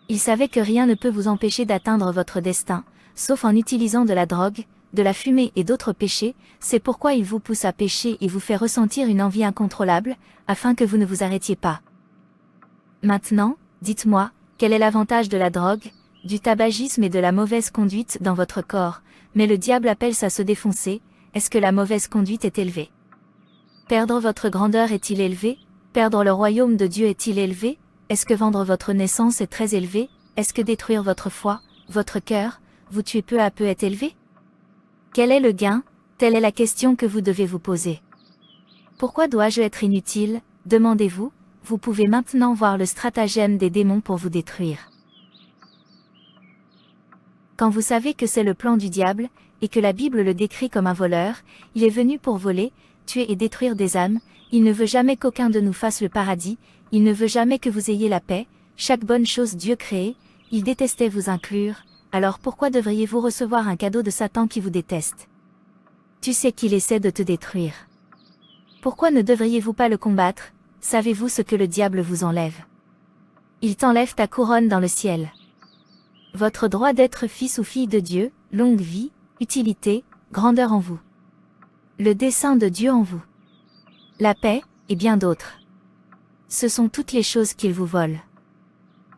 Il savait que rien ne peut vous empêcher d'atteindre votre destin, sauf en utilisant de la drogue, de la fumée et d'autres péchés, c'est pourquoi il vous pousse à pécher et vous fait ressentir une envie incontrôlable, afin que vous ne vous arrêtiez pas. Maintenant, dites-moi, quel est l'avantage de la drogue, du tabagisme et de la mauvaise conduite dans votre corps, mais le diable appelle ça se défoncer, est-ce que la mauvaise conduite est élevée? Perdre votre grandeur est-il élevé? Perdre le royaume de Dieu est-il élevé? Est-ce que vendre votre naissance est très élevé? Est-ce que détruire votre foi, votre cœur, vous tuer peu à peu est élevé? Quel est le gain? Telle est la question que vous devez vous poser. Pourquoi dois-je être inutile? Demandez-vous, vous pouvez maintenant voir le stratagème des démons pour vous détruire. Quand vous savez que c'est le plan du diable, et que la Bible le décrit comme un voleur, il est venu pour voler, tuer et détruire des âmes, il ne veut jamais qu'aucun de nous fasse le paradis, il ne veut jamais que vous ayez la paix, chaque bonne chose Dieu créée, il détestait vous inclure, alors pourquoi devriez-vous recevoir un cadeau de Satan qui vous déteste? Tu sais qu'il essaie de te détruire. Pourquoi ne devriez-vous pas le combattre? Savez-vous ce que le diable vous enlève? Il t'enlève ta couronne dans le ciel. Votre droit d'être fils ou fille de Dieu, longue vie, utilité, grandeur en vous. Le dessein de Dieu en vous. La paix, et bien d'autres. Ce sont toutes les choses qu'il vous vole.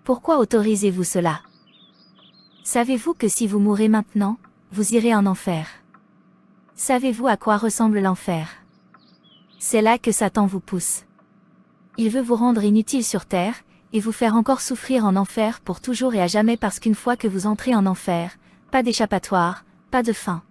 Pourquoi autorisez-vous cela? Savez-vous que si vous mourrez maintenant, vous irez en enfer? Savez-vous à quoi ressemble l'enfer? C'est là que Satan vous pousse. Il veut vous rendre inutile sur terre, et vous faire encore souffrir en enfer pour toujours et à jamais parce qu'une fois que vous entrez en enfer, pas d'échappatoire, pas de fin.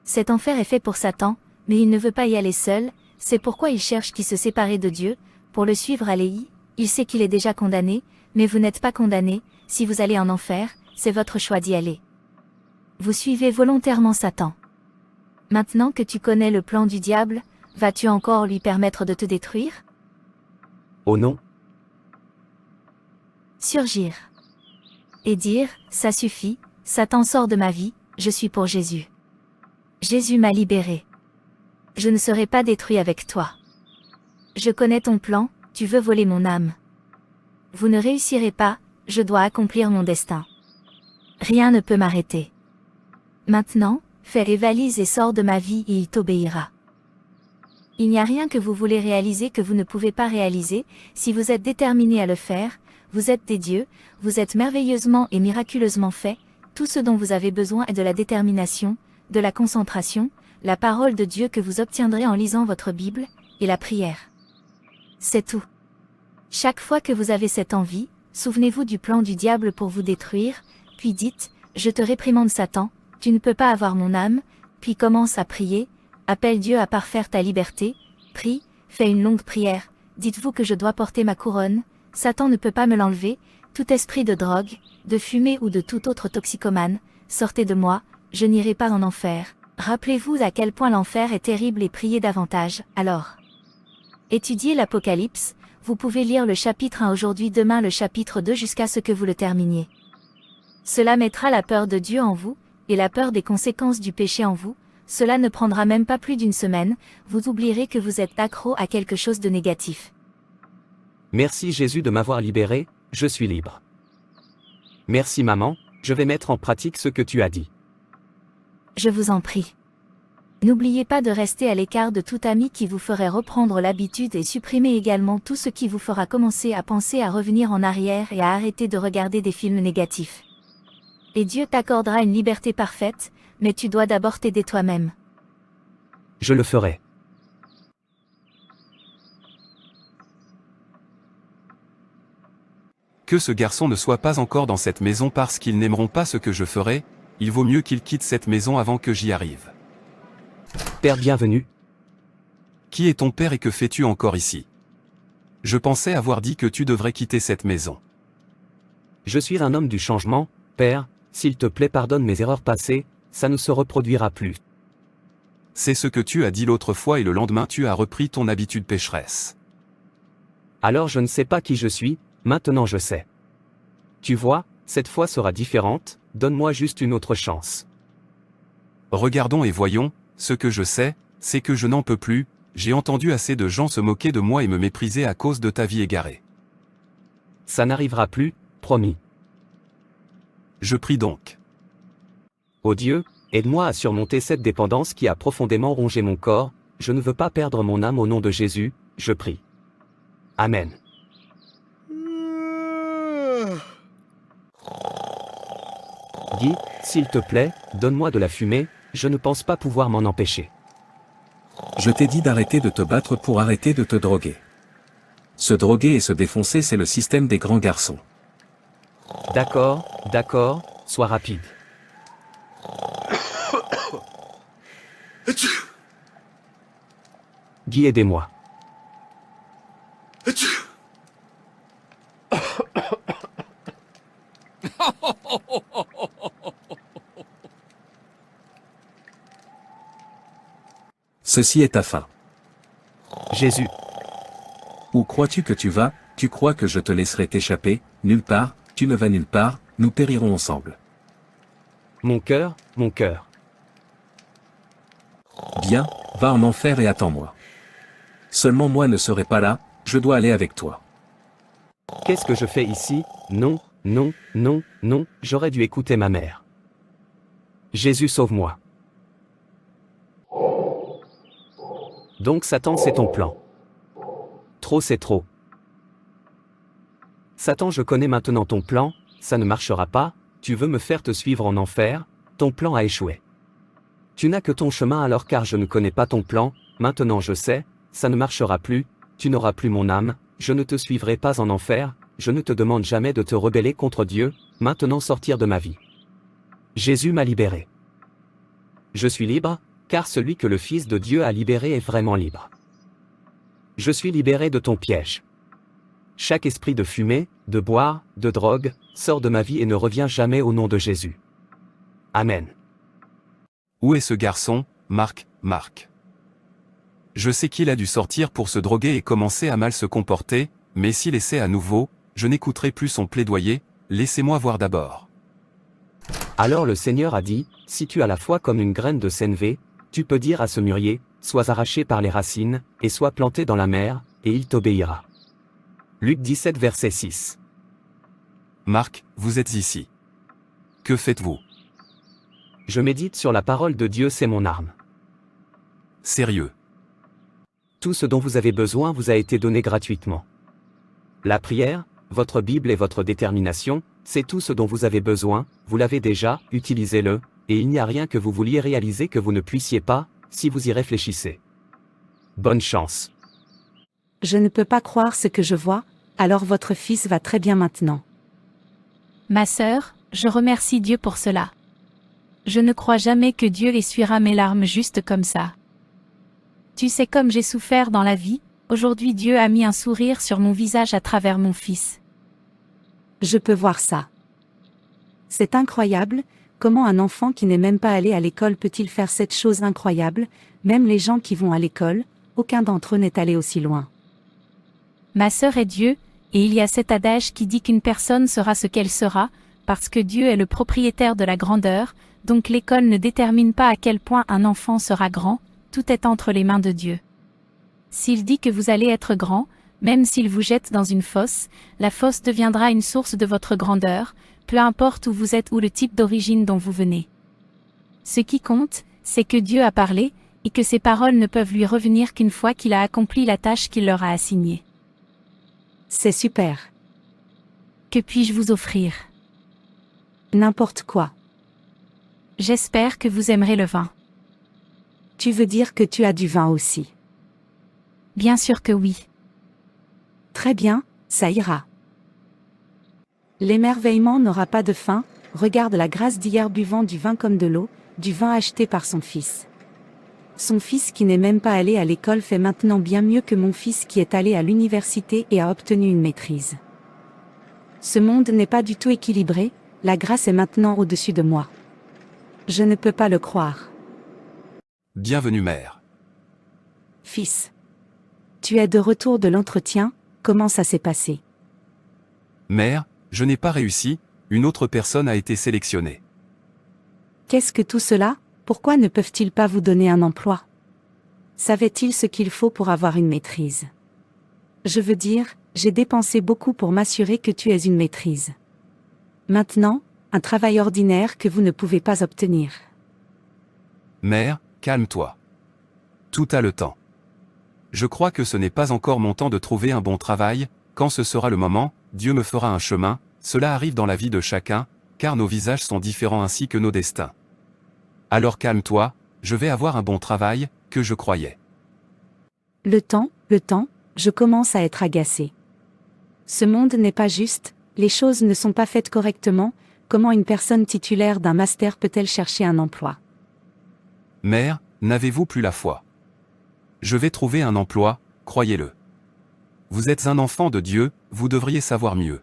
Cet enfer est fait pour Satan, mais il ne veut pas y aller seul, c'est pourquoi il cherche qui se séparer de Dieu, pour le suivre allez-y, il sait qu'il est déjà condamné, mais vous n'êtes pas condamné, si vous allez en enfer, c'est votre choix d'y aller. Vous suivez volontairement Satan. Maintenant que tu connais le plan du diable, vas-tu encore lui permettre de te détruire? Oh non. Surgir. Et dire, ça suffit, Satan sort de ma vie, je suis pour Jésus. Jésus m'a libéré. Je ne serai pas détruit avec toi. Je connais ton plan, tu veux voler mon âme. Vous ne réussirez pas, je dois accomplir mon destin. Rien ne peut m'arrêter. Maintenant, fais les valises et sors de ma vie et il t'obéira. Il n'y a rien que vous voulez réaliser que vous ne pouvez pas réaliser, si vous êtes déterminé à le faire, vous êtes des dieux, vous êtes merveilleusement et miraculeusement faits, tout ce dont vous avez besoin est de la détermination, de la concentration, la parole de Dieu que vous obtiendrez en lisant votre Bible, et la prière. C'est tout. Chaque fois que vous avez cette envie, souvenez-vous du plan du diable pour vous détruire, puis dites, je te réprimande Satan, tu ne peux pas avoir mon âme, puis commence à prier, appelle Dieu à parfaire ta liberté, prie, fais une longue prière, dites-vous que je dois porter ma couronne, Satan ne peut pas me l'enlever, tout esprit de drogue, de fumée ou de tout autre toxicomane, sortez de moi, je n'irai pas en enfer. Rappelez-vous à quel point l'enfer est terrible et priez davantage, alors. Étudiez l'Apocalypse, vous pouvez lire le chapitre 1 aujourd'hui, demain le chapitre 2 jusqu'à ce que vous le terminiez. Cela mettra la peur de Dieu en vous, et la peur des conséquences du péché en vous, cela ne prendra même pas plus d'une semaine, vous oublierez que vous êtes accro à quelque chose de négatif. Merci Jésus de m'avoir libéré, je suis libre. Merci maman, je vais mettre en pratique ce que tu as dit. Je vous en prie. N'oubliez pas de rester à l'écart de tout ami qui vous ferait reprendre l'habitude et supprimez également tout ce qui vous fera commencer à penser à revenir en arrière et à arrêter de regarder des films négatifs. Et Dieu t'accordera une liberté parfaite, mais tu dois d'abord t'aider toi-même. Je le ferai. Que ce garçon ne soit pas encore dans cette maison parce qu'ils n'aimeront pas ce que je ferai, il vaut mieux qu'il quitte cette maison avant que j'y arrive. Père bienvenu. Qui est ton père et que fais-tu encore ici? Je pensais avoir dit que tu devrais quitter cette maison. Je suis un homme du changement, Père, s'il te plaît pardonne mes erreurs passées, ça ne se reproduira plus. C'est ce que tu as dit l'autre fois et le lendemain tu as repris ton habitude pécheresse. Alors je ne sais pas qui je suis, maintenant je sais. Tu vois, cette fois sera différente, donne-moi juste une autre chance. Regardons et voyons, ce que je sais, c'est que je n'en peux plus, j'ai entendu assez de gens se moquer de moi et me mépriser à cause de ta vie égarée. Ça n'arrivera plus, promis. Je prie donc. Ô Dieu, aide-moi à surmonter cette dépendance qui a profondément rongé mon corps, je ne veux pas perdre mon âme au nom de Jésus, je prie. Amen. Guy, s'il te plaît, donne-moi de la fumée, je ne pense pas pouvoir m'en empêcher. Je t'ai dit d'arrêter de te battre pour arrêter de te droguer. Se droguer et se défoncer, c'est le système des grands garçons. D'accord, sois rapide. Guy, aidez-moi. Ceci est ta fin. Jésus. Où crois-tu que tu vas? Tu crois que je te laisserai t'échapper? Nulle part, tu ne vas nulle part, nous périrons ensemble. Mon cœur. Bien, va en enfer et attends-moi. Seulement moi ne serai pas là, je dois aller avec toi. Qu'est-ce que je fais ici? Non, non, non, non, j'aurais dû écouter ma mère. Jésus, sauve-moi. Donc Satan, c'est ton plan. Trop, c'est trop. Satan, je connais maintenant ton plan, ça ne marchera pas, tu veux me faire te suivre en enfer, ton plan a échoué. Tu n'as que ton chemin alors car je ne connais pas ton plan, maintenant je sais, ça ne marchera plus, tu n'auras plus mon âme, je ne te suivrai pas en enfer, je ne te demande jamais de te rebeller contre Dieu, maintenant sortir de ma vie. Jésus m'a libéré. Je suis libre, car celui que le Fils de Dieu a libéré est vraiment libre. Je suis libéré de ton piège. Chaque esprit de fumer, de boire, de drogue, sort de ma vie et ne revient jamais au nom de Jésus. Amen. Où est ce garçon, Marc? Je sais qu'il a dû sortir pour se droguer et commencer à mal se comporter, mais s'il essaie à nouveau, je n'écouterai plus son plaidoyer, laissez-moi voir d'abord. Alors le Seigneur a dit, si tu as la foi comme une graine de sénévé, tu peux dire à ce mûrier, sois arraché par les racines, et sois planté dans la mer, et il t'obéira. Luc 17 verset 6. Marc, vous êtes ici. Que faites-vous? Je médite sur la parole de Dieu, c'est mon arme. Sérieux. Tout ce dont vous avez besoin vous a été donné gratuitement. La prière, votre Bible et votre détermination, c'est tout ce dont vous avez besoin, vous l'avez déjà, utilisez-le, et il n'y a rien que vous vouliez réaliser que vous ne puissiez pas, si vous y réfléchissez. Bonne chance. Je ne peux pas croire ce que je vois, alors votre fils va très bien maintenant. Ma sœur, je remercie Dieu pour cela. Je ne crois jamais que Dieu essuiera mes larmes juste comme ça. Tu sais comme j'ai souffert dans la vie, aujourd'hui Dieu a mis un sourire sur mon visage à travers mon fils. Je peux voir ça. C'est incroyable, comment un enfant qui n'est même pas allé à l'école peut-il faire cette chose incroyable, même les gens qui vont à l'école, aucun d'entre eux n'est allé aussi loin. Ma sœur est Dieu, et il y a cet adage qui dit qu'une personne sera ce qu'elle sera, parce que Dieu est le propriétaire de la grandeur, donc l'école ne détermine pas à quel point un enfant sera grand, tout est entre les mains de Dieu. S'il dit que vous allez être grand, même s'il vous jette dans une fosse, la fosse deviendra une source de votre grandeur, peu importe où vous êtes ou le type d'origine dont vous venez. Ce qui compte, c'est que Dieu a parlé, et que ses paroles ne peuvent lui revenir qu'une fois qu'il a accompli la tâche qu'il leur a assignée. C'est super. Que puis-je vous offrir? N'importe quoi. J'espère que vous aimerez le vin. Tu veux dire que tu as du vin aussi? Bien sûr que oui. Très bien, ça ira. L'émerveillement n'aura pas de fin, regarde la grâce d'hier buvant du vin comme de l'eau, du vin acheté par son fils. Son fils qui n'est même pas allé à l'école fait maintenant bien mieux que mon fils qui est allé à l'université et a obtenu une maîtrise. Ce monde n'est pas du tout équilibré, la grâce est maintenant au-dessus de moi. Je ne peux pas le croire. Bienvenue mère. Fils. Tu es de retour de l'entretien, comment ça s'est passé? Mère, je n'ai pas réussi, une autre personne a été sélectionnée. Qu'est-ce que tout cela? Pourquoi ne peuvent-ils pas vous donner un emploi? Savait-il ce qu'il faut pour avoir une maîtrise? Je veux dire, j'ai dépensé beaucoup pour m'assurer que tu aies une maîtrise. Maintenant, un travail ordinaire que vous ne pouvez pas obtenir. Mère, calme-toi. Tout a le temps. Je crois que ce n'est pas encore mon temps de trouver un bon travail, quand ce sera le moment, Dieu me fera un chemin, cela arrive dans la vie de chacun, car nos visages sont différents ainsi que nos destins. Alors calme-toi, je vais avoir un bon travail, que je croyais. Le temps, je commence à être agacé. Ce monde n'est pas juste, les choses ne sont pas faites correctement, comment une personne titulaire d'un master peut-elle chercher un emploi? Mère, n'avez-vous plus la foi? Je vais trouver un emploi, croyez-le. Vous êtes un enfant de Dieu, vous devriez savoir mieux.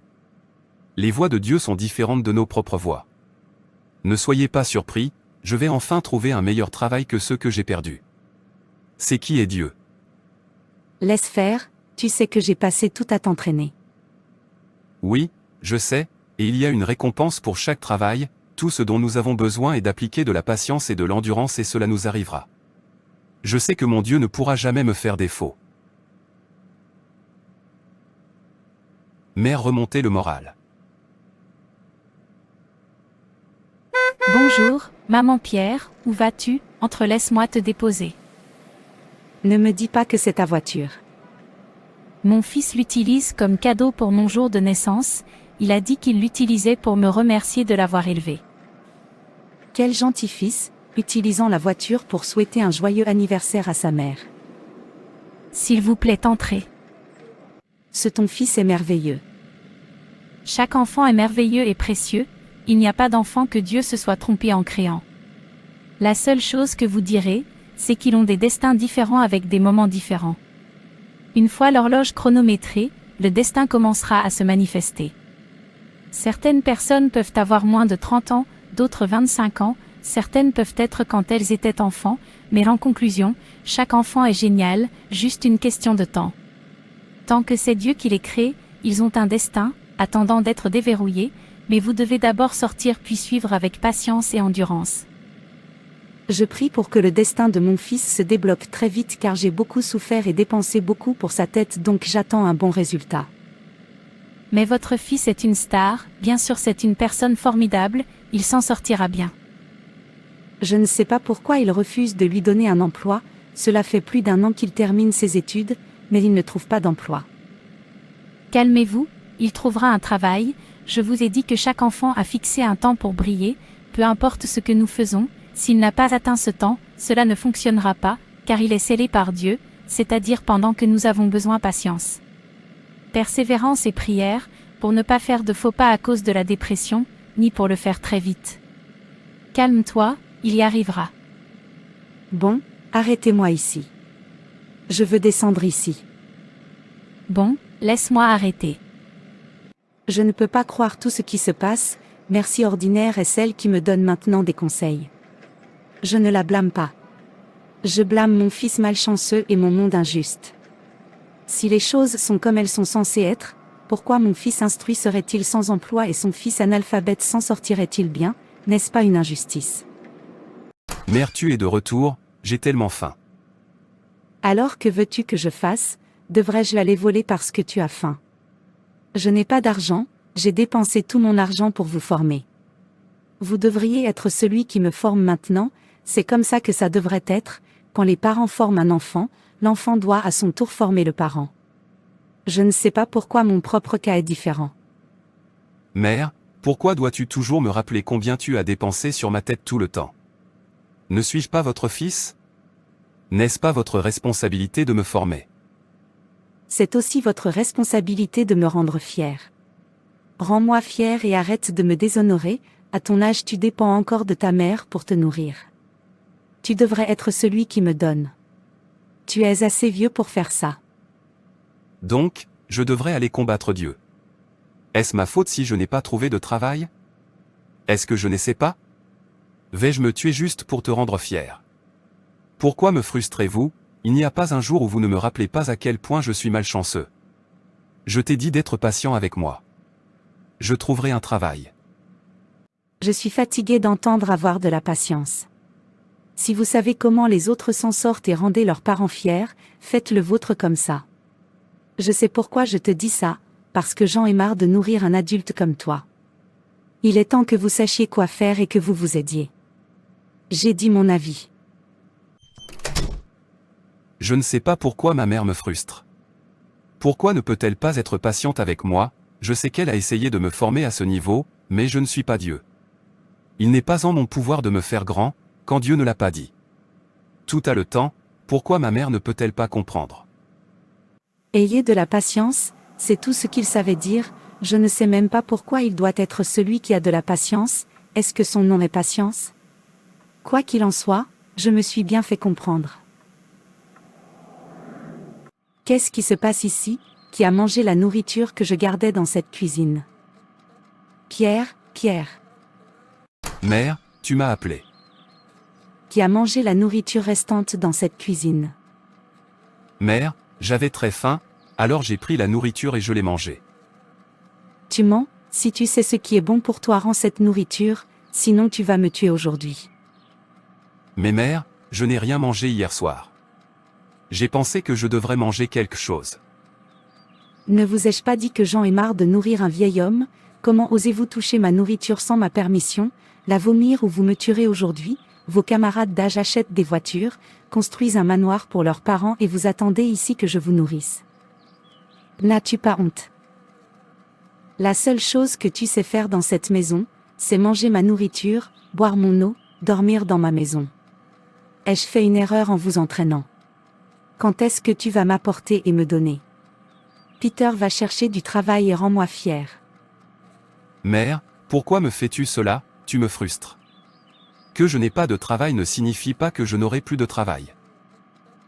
Les voies de Dieu sont différentes de nos propres voies. Ne soyez pas surpris, je vais enfin trouver un meilleur travail que ceux que j'ai perdus. C'est qui est Dieu? Laisse faire, tu sais que j'ai passé tout à t'entraîner. Oui, je sais, et il y a une récompense pour chaque travail, tout ce dont nous avons besoin est d'appliquer de la patience et de l'endurance et cela nous arrivera. Je sais que mon Dieu ne pourra jamais me faire défaut. Mère remontait le moral. Bonjour, maman Pierre, où vas-tu? Entre, laisse-moi te déposer. Ne me dis pas que c'est ta voiture. Mon fils l'utilise comme cadeau pour mon jour de naissance, il a dit qu'il l'utilisait pour me remercier de l'avoir élevé. Quel gentil fils, utilisant la voiture pour souhaiter un joyeux anniversaire à sa mère. S'il vous plaît, entrez. Ce ton fils est merveilleux. Chaque enfant est merveilleux et précieux, il n'y a pas d'enfant que Dieu se soit trompé en créant. La seule chose que vous direz, c'est qu'ils ont des destins différents avec des moments différents. Une fois l'horloge chronométrée, le destin commencera à se manifester. Certaines personnes peuvent avoir moins de 30 ans, d'autres 25 ans, certaines peuvent être quand elles étaient enfants, mais en conclusion, chaque enfant est génial, juste une question de temps. Tant que c'est Dieu qui les crée, ils ont un destin, attendant d'être déverrouillés, mais vous devez d'abord sortir puis suivre avec patience et endurance. Je prie pour que le destin de mon fils se débloque très vite car j'ai beaucoup souffert et dépensé beaucoup pour sa tête donc j'attends un bon résultat. Mais votre fils est une star, bien sûr c'est une personne formidable, il s'en sortira bien. Je ne sais pas pourquoi il refuse de lui donner un emploi, cela fait plus d'1 an qu'il termine ses études, mais il ne trouve pas d'emploi. Calmez-vous, il trouvera un travail, je vous ai dit que chaque enfant a fixé un temps pour briller, peu importe ce que nous faisons, s'il n'a pas atteint ce temps, cela ne fonctionnera pas, car il est scellé par Dieu, c'est-à-dire pendant que nous avons besoin de patience. Persévérance et prière, pour ne pas faire de faux pas à cause de la dépression, ni pour le faire très vite. Calme-toi, il y arrivera. Bon, arrêtez-moi ici. Je veux descendre ici. Bon, laisse-moi arrêter. Je ne peux pas croire tout ce qui se passe, Merci ordinaire est celle qui me donne maintenant des conseils. Je ne la blâme pas. Je blâme mon fils malchanceux et mon monde injuste. Si les choses sont comme elles sont censées être, pourquoi mon fils instruit serait-il sans emploi et son fils analphabète s'en sortirait-il bien? N'est-ce pas une injustice? Mère, tu es de retour, j'ai tellement faim. Alors que veux-tu que je fasse? Devrais-je aller voler parce que tu as faim? Je n'ai pas d'argent, j'ai dépensé tout mon argent pour vous former. Vous devriez être celui qui me forme maintenant, c'est comme ça que ça devrait être, quand les parents forment un enfant, l'enfant doit à son tour former le parent. Je ne sais pas pourquoi mon propre cas est différent. Mère, pourquoi dois-tu toujours me rappeler combien tu as dépensé sur ma tête tout le temps? Ne suis-je pas votre fils? N'est-ce pas votre responsabilité de me former? C'est aussi votre responsabilité de me rendre fier. Rends-moi fier et arrête de me déshonorer, à ton âge tu dépends encore de ta mère pour te nourrir. Tu devrais être celui qui me donne. Tu es assez vieux pour faire ça. Donc, je devrais aller combattre Dieu. Est-ce ma faute si je n'ai pas trouvé de travail? Est-ce que je n'essaie pas? Vais-je me tuer juste pour te rendre fier? Pourquoi me frustrez-vous? Il n'y a pas un jour où vous ne me rappelez pas à quel point je suis malchanceux. Je t'ai dit d'être patient avec moi. Je trouverai un travail. Je suis fatigué d'entendre avoir de la patience. Si vous savez comment les autres s'en sortent et rendez leurs parents fiers, faites le vôtre comme ça. Je sais pourquoi je te dis ça, parce que j'en ai marre de nourrir un adulte comme toi. Il est temps que vous sachiez quoi faire et que vous vous aidiez. J'ai dit mon avis. Je ne sais pas pourquoi ma mère me frustre. Pourquoi ne peut-elle pas être patiente avec moi? Je sais qu'elle a essayé de me former à ce niveau, mais je ne suis pas Dieu. Il n'est pas en mon pouvoir de me faire grand, quand Dieu ne l'a pas dit. Tout a le temps, pourquoi ma mère ne peut-elle pas comprendre? Ayez de la patience, c'est tout ce qu'il savait dire, je ne sais même pas pourquoi il doit être celui qui a de la patience, est-ce que son nom est patience? Quoi qu'il en soit, je me suis bien fait comprendre. Qu'est-ce qui se passe ici? Qui a mangé la nourriture que je gardais dans cette cuisine? Pierre. Mère, tu m'as appelé. Qui a mangé la nourriture restante dans cette cuisine? Mère, j'avais très faim, alors j'ai pris la nourriture et je l'ai mangée. Tu mens, si tu sais ce qui est bon pour toi rends cette nourriture, sinon tu vas me tuer aujourd'hui. Mais mère, je n'ai rien mangé hier soir. J'ai pensé que je devrais manger quelque chose. Ne vous ai-je pas dit que j'en ai marre de nourrir un vieil homme? Comment osez-vous toucher ma nourriture sans ma permission, la vomir ou vous me tuerez aujourd'hui? Vos camarades d'âge achètent des voitures, construisent un manoir pour leurs parents et vous attendez ici que je vous nourrisse. N'as-tu pas honte? La seule chose que tu sais faire dans cette maison, c'est manger ma nourriture, boire mon eau, dormir dans ma maison. Ai-je fait une erreur en vous entraînant? Quand est-ce que tu vas m'apporter et me donner? Peter va chercher du travail et rends-moi fier. Mère, pourquoi me fais-tu cela? Tu me frustres. Que je n'ai pas de travail ne signifie pas que je n'aurai plus de travail.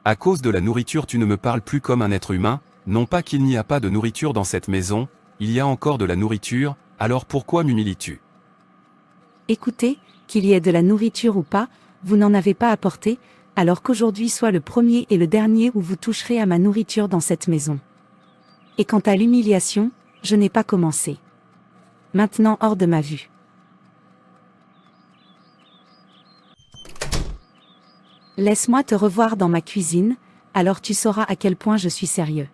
À cause de la nourriture tu ne me parles plus comme un être humain, non pas qu'il n'y a pas de nourriture dans cette maison, il y a encore de la nourriture, alors pourquoi m'humilies-tu? Écoutez, qu'il y ait de la nourriture ou pas, vous n'en avez pas apporté, alors qu'aujourd'hui soit le premier et le dernier où vous toucherez à ma nourriture dans cette maison. Et quant à l'humiliation, je n'ai pas commencé. Maintenant hors de ma vue. Laisse-moi te revoir dans ma cuisine, alors tu sauras à quel point je suis sérieux.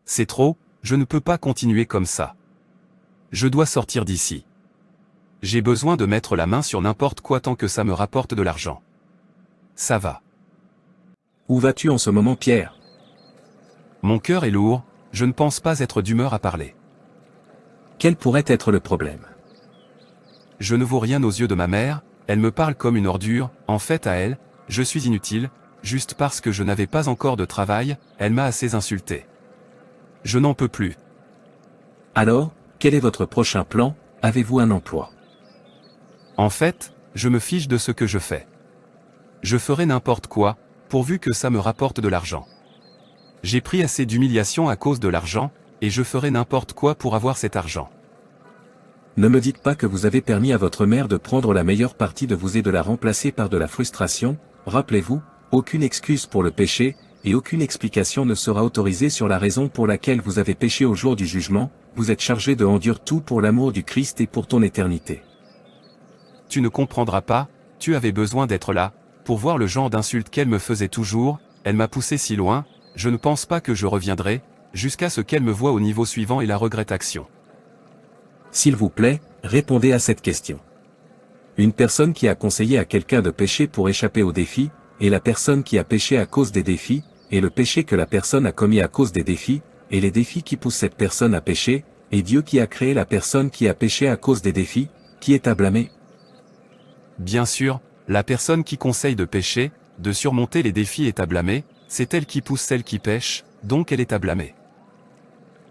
C'est trop, je ne peux pas continuer comme ça. Je dois sortir d'ici. J'ai besoin de mettre la main sur n'importe quoi tant que ça me rapporte de l'argent. Ça va. Où vas-tu en ce moment, Pierre? Mon cœur est lourd, je ne pense pas être d'humeur à parler. Quel pourrait être le problème? Je ne vaux rien aux yeux de ma mère, elle me parle comme une ordure, en fait à elle, je suis inutile, juste parce que je n'avais pas encore de travail, elle m'a assez insulté. Je n'en peux plus. Alors, quel est votre prochain plan? Avez-vous un emploi? En fait, je me fiche de ce que je fais. Je ferai n'importe quoi, pourvu que ça me rapporte de l'argent. J'ai pris assez d'humiliation à cause de l'argent, et je ferai n'importe quoi pour avoir cet argent. Ne me dites pas que vous avez permis à votre mère de prendre la meilleure partie de vous et de la remplacer par de la frustration. Rappelez-vous, aucune excuse pour le péché, et aucune explication ne sera autorisée sur la raison pour laquelle vous avez péché au jour du jugement. Vous êtes chargé de endurer tout pour l'amour du Christ et pour ton éternité. Tu ne comprendras pas, tu avais besoin d'être là, pour voir le genre d'insulte qu'elle me faisait toujours, elle m'a poussé si loin, je ne pense pas que je reviendrai, jusqu'à ce qu'elle me voie au niveau suivant et la regrette action. S'il vous plaît, répondez à cette question. Une personne qui a conseillé à quelqu'un de pécher pour échapper aux défis, et la personne qui a péché à cause des défis, et le péché que la personne a commis à cause des défis, et les défis qui poussent cette personne à pécher, et Dieu qui a créé la personne qui a péché à cause des défis, qui est à blâmer? Bien sûr, la personne qui conseille de pécher, de surmonter les défis est à blâmer, c'est elle qui pousse celle qui pêche, donc elle est à blâmer.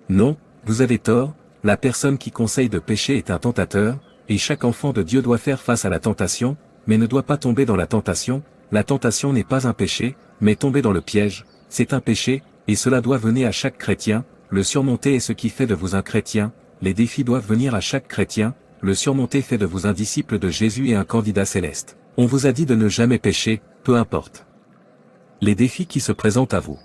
Non, vous avez tort, la personne qui conseille de pécher est un tentateur, et chaque enfant de Dieu doit faire face à la tentation, mais ne doit pas tomber dans la tentation. La tentation n'est pas un péché, mais tomber dans le piège, c'est un péché, et cela doit venir à chaque chrétien. Le surmonter est ce qui fait de vous un chrétien, les défis doivent venir à chaque chrétien, le surmonter fait de vous un disciple de Jésus et un candidat céleste. On vous a dit de ne jamais pécher, peu importe les défis qui se présentent à vous.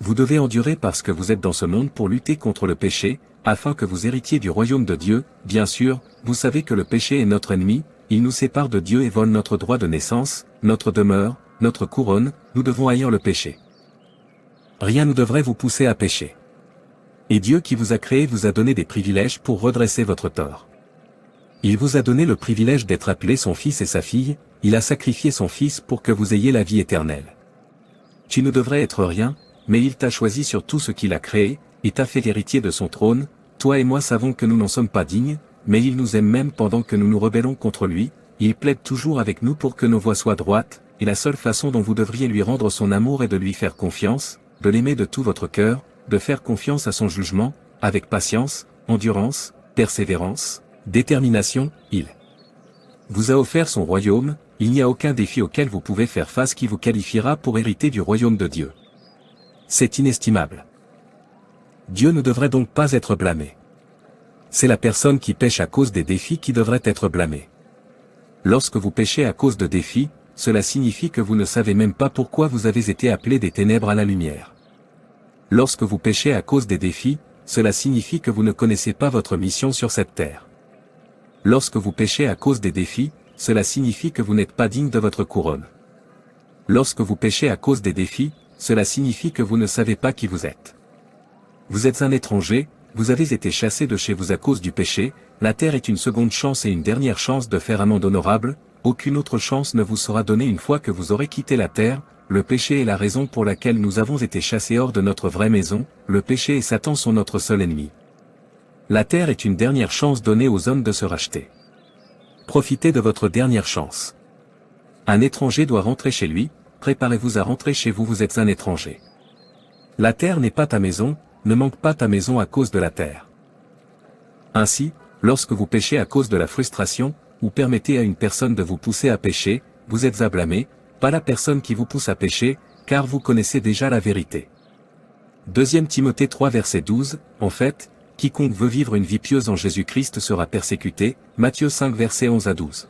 Vous devez endurer parce que vous êtes dans ce monde pour lutter contre le péché, afin que vous héritiez du royaume de Dieu. Bien sûr, vous savez que le péché est notre ennemi, il nous sépare de Dieu et vole notre droit de naissance, notre demeure, notre couronne, nous devons haïr le péché. Rien ne devrait vous pousser à pécher. Et Dieu qui vous a créé vous a donné des privilèges pour redresser votre tort. Il vous a donné le privilège d'être appelé son fils et sa fille, il a sacrifié son fils pour que vous ayez la vie éternelle. Tu ne devrais être rien, mais il t'a choisi sur tout ce qu'il a créé, et t'a fait l'héritier de son trône. Toi et moi savons que nous n'en sommes pas dignes, mais il nous aime même pendant que nous nous rebellons contre lui, il plaide toujours avec nous pour que nos voies soient droites, et la seule façon dont vous devriez lui rendre son amour est de lui faire confiance, de l'aimer de tout votre cœur, de faire confiance à son jugement, avec patience, endurance, persévérance, détermination. Il vous a offert son royaume, il n'y a aucun défi auquel vous pouvez faire face qui vous qualifiera pour hériter du royaume de Dieu. C'est inestimable. Dieu ne devrait donc pas être blâmé. C'est la personne qui pêche à cause des défis qui devrait être blâmée. Lorsque vous péchez à cause de défis, cela signifie que vous ne savez même pas pourquoi vous avez été appelé des ténèbres à la lumière. Lorsque vous péchez à cause des défis, cela signifie que vous ne connaissez pas votre mission sur cette terre. Lorsque vous péchez à cause des défis, cela signifie que vous n'êtes pas digne de votre couronne. Lorsque vous péchez à cause des défis, cela signifie que vous ne savez pas qui vous êtes. vous êtes un étranger, vous avez été chassé de chez vous à cause du péché, la terre est une seconde chance et une dernière chance de faire un monde honorable, aucune autre chance ne vous sera donnée une fois que vous aurez quitté la terre, le péché est la raison pour laquelle nous avons été chassés hors de notre vraie maison, le péché et Satan sont notre seul ennemi. La terre est une dernière chance donnée aux hommes de se racheter. Profitez de votre dernière chance. Un étranger doit rentrer chez lui, préparez-vous à rentrer chez vous, vous êtes un étranger. La terre n'est pas ta maison, ne manque pas ta maison à cause de la terre. Ainsi, lorsque vous péchez à cause de la frustration, ou permettez à une personne de vous pousser à pécher, vous êtes à blâmer, pas la personne qui vous pousse à pécher, car vous connaissez déjà la vérité. 2 Timothée 3 verset 12, en fait, quiconque veut vivre une vie pieuse en Jésus-Christ sera persécuté, Matthieu 5 verset 11 à 12.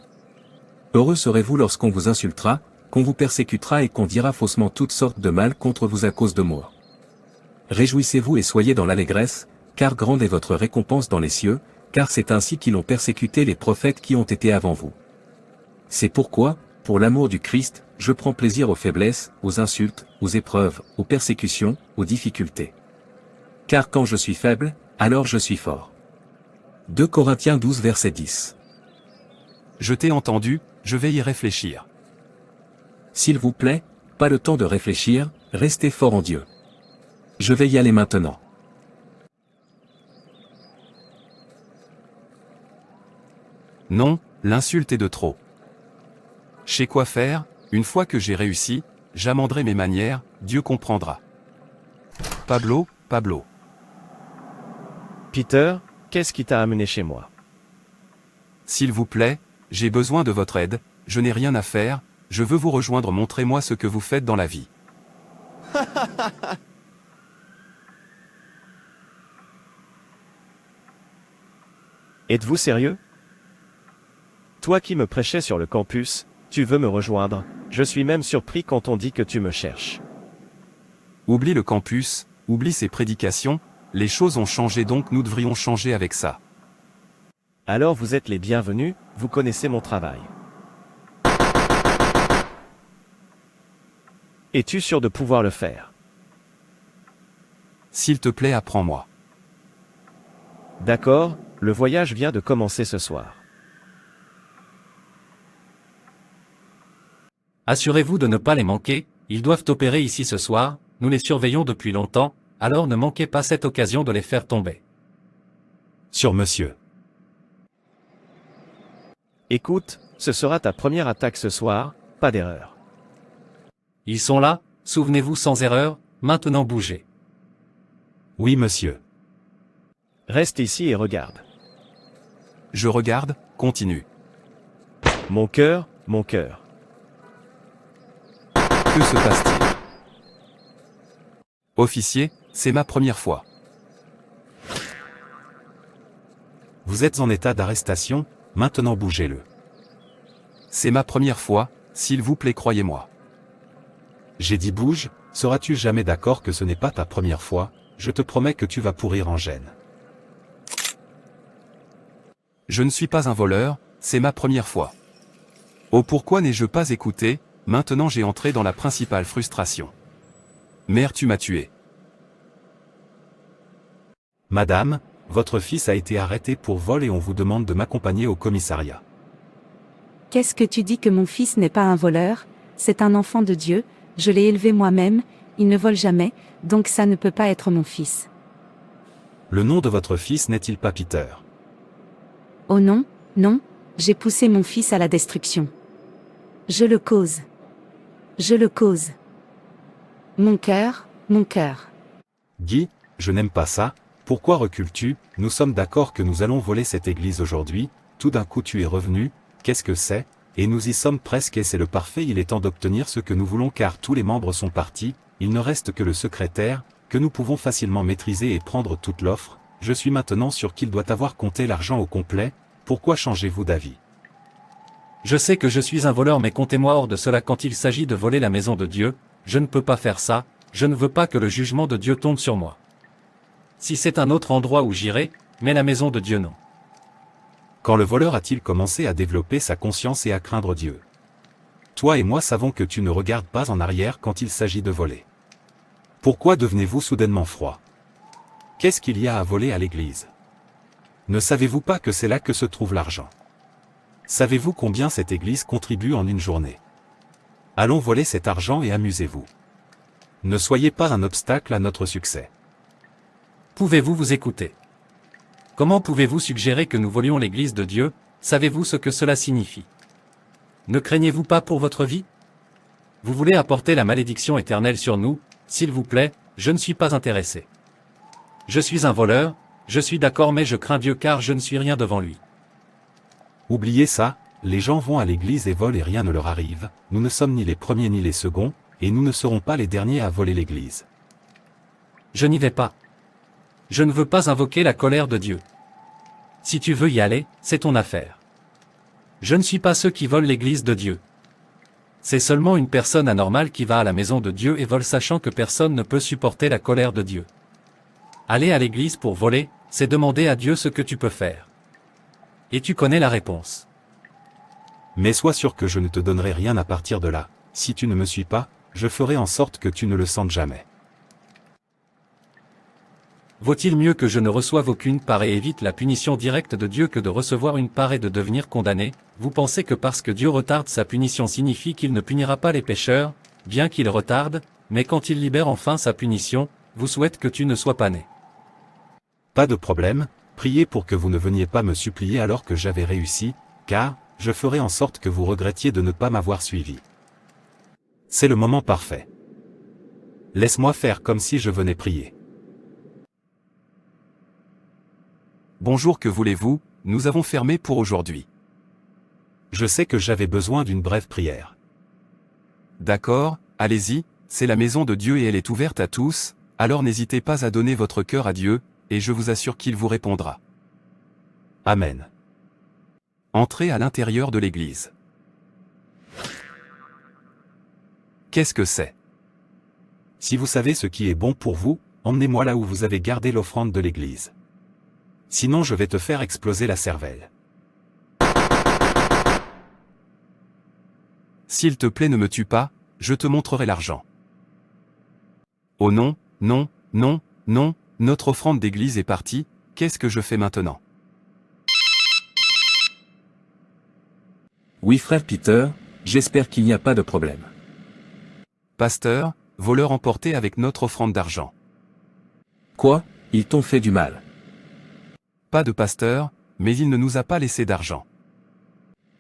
Heureux serez-vous lorsqu'on vous insultera, qu'on vous persécutera et qu'on dira faussement toutes sortes de mal contre vous à cause de moi. Réjouissez-vous et soyez dans l'allégresse, car grande est votre récompense dans les cieux, car c'est ainsi qu'ils ont persécuté les prophètes qui ont été avant vous. C'est pourquoi, pour l'amour du Christ, je prends plaisir aux faiblesses, aux insultes, aux épreuves, aux persécutions, aux difficultés. Car quand je suis faible, alors je suis fort. 2 Corinthiens 12 verset 10. Je t'ai entendu, je vais y réfléchir. S'il vous plaît, pas le temps de réfléchir, restez fort en Dieu. Je vais y aller maintenant. Non, l'insulte est de trop. Je sais quoi faire, une fois que j'ai réussi, j'amenderai mes manières, Dieu comprendra. Pablo. Peter, qu'est-ce qui t'a amené chez moi? S'il vous plaît, j'ai besoin de votre aide, je n'ai rien à faire, je veux vous rejoindre, montrez-moi ce que vous faites dans la vie. Êtes-vous sérieux? Toi qui me prêchais sur le campus, tu veux me rejoindre, je suis même surpris quand on dit que tu me cherches. Oublie le campus, oublie ces prédications, les choses ont changé donc nous devrions changer avec ça. Alors vous êtes les bienvenus, vous connaissez mon travail. Es-tu sûr de pouvoir le faire? S'il te plaît, apprends-moi. D'accord, le voyage vient de commencer ce soir. Assurez-vous de ne pas les manquer, ils doivent opérer ici ce soir, nous les surveillons depuis longtemps, alors ne manquez pas cette occasion de les faire tomber. Sur monsieur. Écoute, ce sera ta première attaque ce soir, pas d'erreur. Ils sont là, souvenez-vous sans erreur, maintenant bougez. Oui monsieur. Reste ici et regarde. Je regarde, continue. Mon cœur, mon cœur. Que se passe-t-il? Officier, c'est ma première fois. Vous êtes en état d'arrestation, maintenant bougez-le. C'est ma première fois, s'il vous plaît, croyez-moi. J'ai dit bouge, seras-tu jamais d'accord que ce n'est pas ta première fois, je te promets que tu vas pourrir en gêne. Je ne suis pas un voleur, c'est ma première fois. Oh, pourquoi n'ai-je pas écouté? Maintenant j'ai entré dans la principale frustration. Mère, tu m'as tué. Madame, votre fils a été arrêté pour vol et on vous demande de m'accompagner au commissariat. Qu'est-ce que tu dis que mon fils n'est pas un voleur? C'est un enfant de Dieu, je l'ai élevé moi-même, il ne vole jamais, donc ça ne peut pas être mon fils. Le nom de votre fils n'est-il pas Peter? Oh non, non, j'ai poussé mon fils à la destruction. Je le cause. Je le cause. Mon cœur, mon cœur. Guy, je n'aime pas ça, pourquoi recules-tu? Nous sommes d'accord que nous allons voler cette église aujourd'hui, tout d'un coup tu es revenu, qu'est-ce que c'est? Et nous y sommes presque et c'est le parfait, il est temps d'obtenir ce que nous voulons car tous les membres sont partis, il ne reste que le secrétaire, que nous pouvons facilement maîtriser et prendre toute l'offre, je suis maintenant sûr qu'il doit avoir compté l'argent au complet, pourquoi changez-vous d'avis? Je sais que je suis un voleur mais comptez-moi hors de cela quand il s'agit de voler la maison de Dieu, je ne peux pas faire ça, je ne veux pas que le jugement de Dieu tombe sur moi. Si c'est un autre endroit où j'irai, mais la maison de Dieu non. Quand le voleur a-t-il commencé à développer sa conscience et à craindre Dieu? Toi et moi savons que tu ne regardes pas en arrière quand il s'agit de voler. Pourquoi devenez-vous soudainement froid? Qu'est-ce qu'il y a à voler à l'église? Ne savez-vous pas que c'est là que se trouve l'argent? Savez-vous combien cette église contribue en une journée? Allons voler cet argent et amusez-vous. Ne soyez pas un obstacle à notre succès. Pouvez-vous vous écouter? Comment pouvez-vous suggérer que nous volions l'église de Dieu? Savez-vous ce que cela signifie? Ne craignez-vous pas pour votre vie? Vous voulez apporter la malédiction éternelle sur nous? S'il vous plaît, je ne suis pas intéressé. Je suis un voleur, je suis d'accord, mais je crains Dieu car je ne suis rien devant lui. Oubliez ça, les gens vont à l'église et volent et rien ne leur arrive, nous ne sommes ni les premiers ni les seconds, et nous ne serons pas les derniers à voler l'église. Je n'y vais pas. Je ne veux pas invoquer la colère de Dieu. Si tu veux y aller, c'est ton affaire. Je ne suis pas ceux qui volent l'église de Dieu. C'est seulement une personne anormale qui va à la maison de Dieu et vole sachant que personne ne peut supporter la colère de Dieu. Aller à l'église pour voler, c'est demander à Dieu ce que tu peux faire. Et tu connais la réponse. Mais sois sûr que je ne te donnerai rien à partir de là, si tu ne me suis pas, je ferai en sorte que tu ne le sentes jamais. Vaut-il mieux que je ne reçoive aucune part et évite la punition directe de Dieu que de recevoir une part et de devenir condamné? Vous pensez que parce que Dieu retarde sa punition signifie qu'il ne punira pas les pécheurs, bien qu'il retarde, mais quand il libère enfin sa punition, vous souhaite que tu ne sois pas né. Pas de problème, priez pour que vous ne veniez pas me supplier alors que j'avais réussi, car, je ferai en sorte que vous regrettiez de ne pas m'avoir suivi. C'est le moment parfait. Laisse-moi faire comme si je venais prier. Bonjour, que voulez-vous? Nous avons fermé pour aujourd'hui. Je sais que j'avais besoin d'une brève prière. D'accord, allez-y, c'est la maison de Dieu et elle est ouverte à tous, alors n'hésitez pas à donner votre cœur à Dieu, et je vous assure qu'il vous répondra. Amen. Entrez à l'intérieur de l'église. Qu'est-ce que c'est? Si vous savez ce qui est bon pour vous, emmenez-moi là où vous avez gardé l'offrande de l'église. Sinon je vais te faire exploser la cervelle. S'il te plaît, ne me tue pas, je te montrerai l'argent. Oh non, non, non, non, notre offrande d'église est partie, qu'est-ce que je fais maintenant? Oui frère Peter, j'espère qu'il n'y a pas de problème. Pasteur, voleur emporté avec notre offrande d'argent. Quoi? Ils t'ont fait du mal. Pas de pasteur, mais il ne nous a pas laissé d'argent.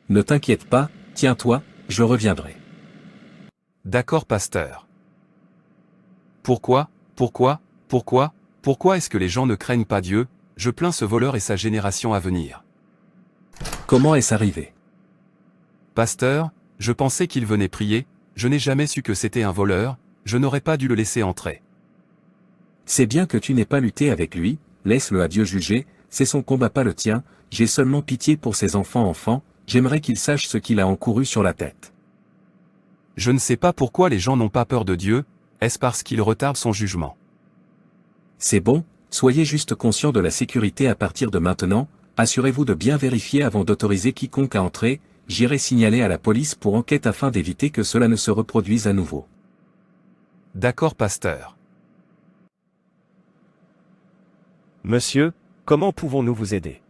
Ne t'inquiète pas, tiens-toi, je reviendrai. D'accord, pasteur. Pourquoi est-ce que les gens ne craignent pas Dieu? Je plains ce voleur et sa génération à venir. Comment est-ce arrivé? Pasteur, je pensais qu'il venait prier, je n'ai jamais su que c'était un voleur, je n'aurais pas dû le laisser entrer. C'est bien que tu n'aies pas lutté avec lui, laisse-le à Dieu juger, c'est son combat pas le tien, j'ai seulement pitié pour ses enfants, j'aimerais qu'il sache ce qu'il a encouru sur la tête. Je ne sais pas pourquoi les gens n'ont pas peur de Dieu, est-ce parce qu'il retarde son jugement? C'est bon, soyez juste conscient de la sécurité à partir de maintenant, assurez-vous de bien vérifier avant d'autoriser quiconque à entrer, j'irai signaler à la police pour enquête afin d'éviter que cela ne se reproduise à nouveau. D'accord, pasteur. Monsieur, comment pouvons-nous vous aider?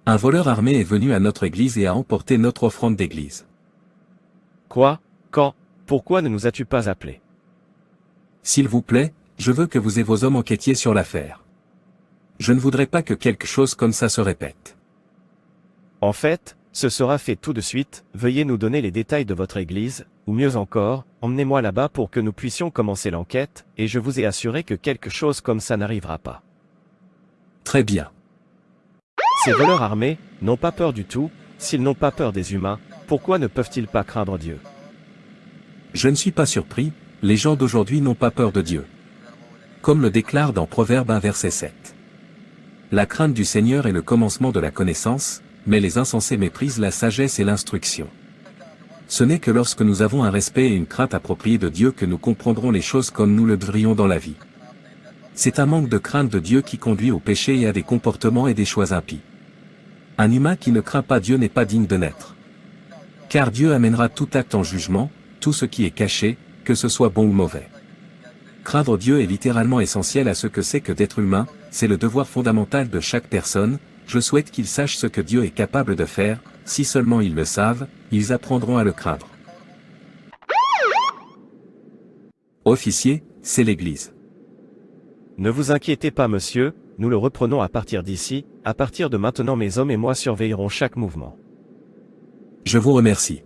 Un voleur armé est venu à notre église et a emporté notre offrande d'église. Quoi? Quand? Pourquoi ne nous as-tu pas appelés? S'il vous plaît, je veux que vous et vos hommes enquêtiez sur l'affaire. Je ne voudrais pas que quelque chose comme ça se répète. En fait, ce sera fait tout de suite, veuillez nous donner les détails de votre église, ou mieux encore, emmenez-moi là-bas pour que nous puissions commencer l'enquête, et je vous ai assuré que quelque chose comme ça n'arrivera pas. Très bien. Ces voleurs armés n'ont pas peur du tout, s'ils n'ont pas peur des humains, pourquoi ne peuvent-ils pas craindre Dieu? Je ne suis pas surpris, les gens d'aujourd'hui n'ont pas peur de Dieu. Comme le déclare dans Proverbe 1 verset 7. La crainte du Seigneur est le commencement de la connaissance, mais les insensés méprisent la sagesse et l'instruction. Ce n'est que lorsque nous avons un respect et une crainte appropriée de Dieu que nous comprendrons les choses comme nous le devrions dans la vie. C'est un manque de crainte de Dieu qui conduit au péché et à des comportements et des choix impies. Un humain qui ne craint pas Dieu n'est pas digne de naître. Car Dieu amènera tout acte en jugement, tout ce qui est caché, que ce soit bon ou mauvais. Craindre Dieu est littéralement essentiel à ce que c'est que d'être humain, c'est le devoir fondamental de chaque personne, je souhaite qu'ils sachent ce que Dieu est capable de faire, si seulement ils le savent, ils apprendront à le craindre. Officier, c'est l'Église. Ne vous inquiétez pas monsieur, nous le reprenons à partir d'ici, à partir de maintenant mes hommes et moi surveillerons chaque mouvement. Je vous remercie.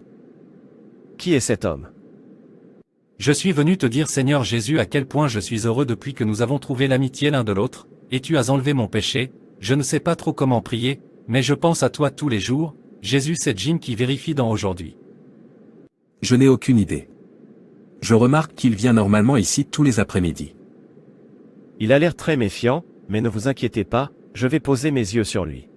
Qui est cet homme? Je suis venu te dire Seigneur Jésus à quel point je suis heureux depuis que nous avons trouvé l'amitié l'un de l'autre, et tu as enlevé mon péché, je ne sais pas trop comment prier, mais je pense à toi tous les jours, Jésus c'est Jim qui vérifie dans aujourd'hui. Je n'ai aucune idée. Je remarque qu'il vient normalement ici tous les après-midi. Il a l'air très méfiant, mais ne vous inquiétez pas, je vais poser mes yeux sur lui.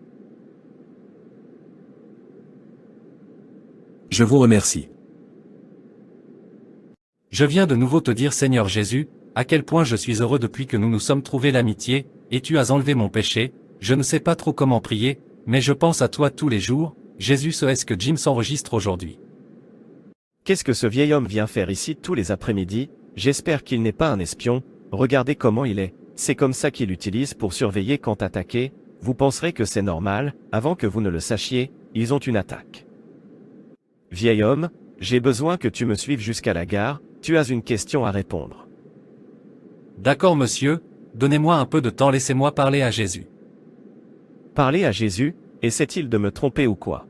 Je vous remercie. Je viens de nouveau te dire Seigneur Jésus, à quel point je suis heureux depuis que nous nous sommes trouvés l'amitié, et tu as enlevé mon péché, je ne sais pas trop comment prier, mais je pense à toi tous les jours, Jésus est-ce que Jim s'enregistre aujourd'hui? Qu'est-ce que ce vieil homme vient faire ici tous les après-midi? J'espère qu'il n'est pas un espion, regardez comment il est, c'est comme ça qu'il utilise pour surveiller quand attaquer, vous penserez que c'est normal, avant que vous ne le sachiez, ils ont une attaque. Vieil homme, j'ai besoin que tu me suives jusqu'à la gare, tu as une question à répondre. D'accord monsieur, donnez-moi un peu de temps, laissez-moi parler à Jésus. Parler à Jésus, essaie-t-il de me tromper ou quoi?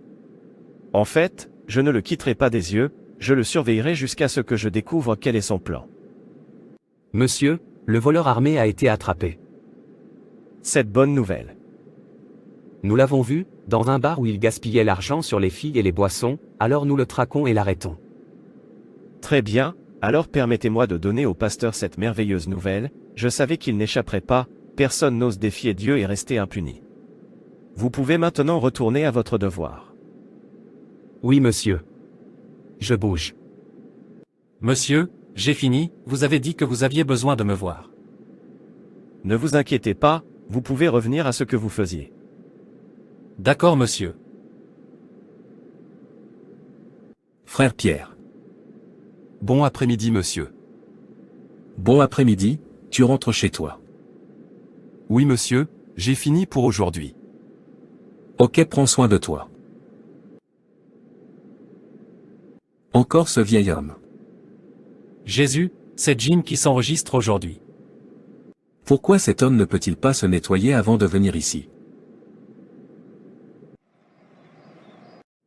En fait, je ne le quitterai pas des yeux, je le surveillerai jusqu'à ce que je découvre quel est son plan. Monsieur, le voleur armé a été attrapé. Cette bonne nouvelle. Nous l'avons vu, dans un bar où il gaspillait l'argent sur les filles et les boissons, alors nous le traquons et l'arrêtons. Très bien, alors permettez-moi de donner au pasteur cette merveilleuse nouvelle, je savais qu'il n'échapperait pas, personne n'ose défier Dieu et rester impuni. Vous pouvez maintenant retourner à votre devoir. Oui monsieur. Je bouge. Monsieur, j'ai fini, vous avez dit que vous aviez besoin de me voir. Ne vous inquiétez pas, vous pouvez revenir à ce que vous faisiez. D'accord monsieur. Frère Pierre. Bon après-midi monsieur. Bon après-midi, tu rentres chez toi. Oui monsieur, j'ai fini pour aujourd'hui. Ok, prends soin de toi. Encore ce vieil homme. Jésus, c'est Jim qui s'enregistre aujourd'hui. Pourquoi cet homme ne peut-il pas se nettoyer avant de venir ici?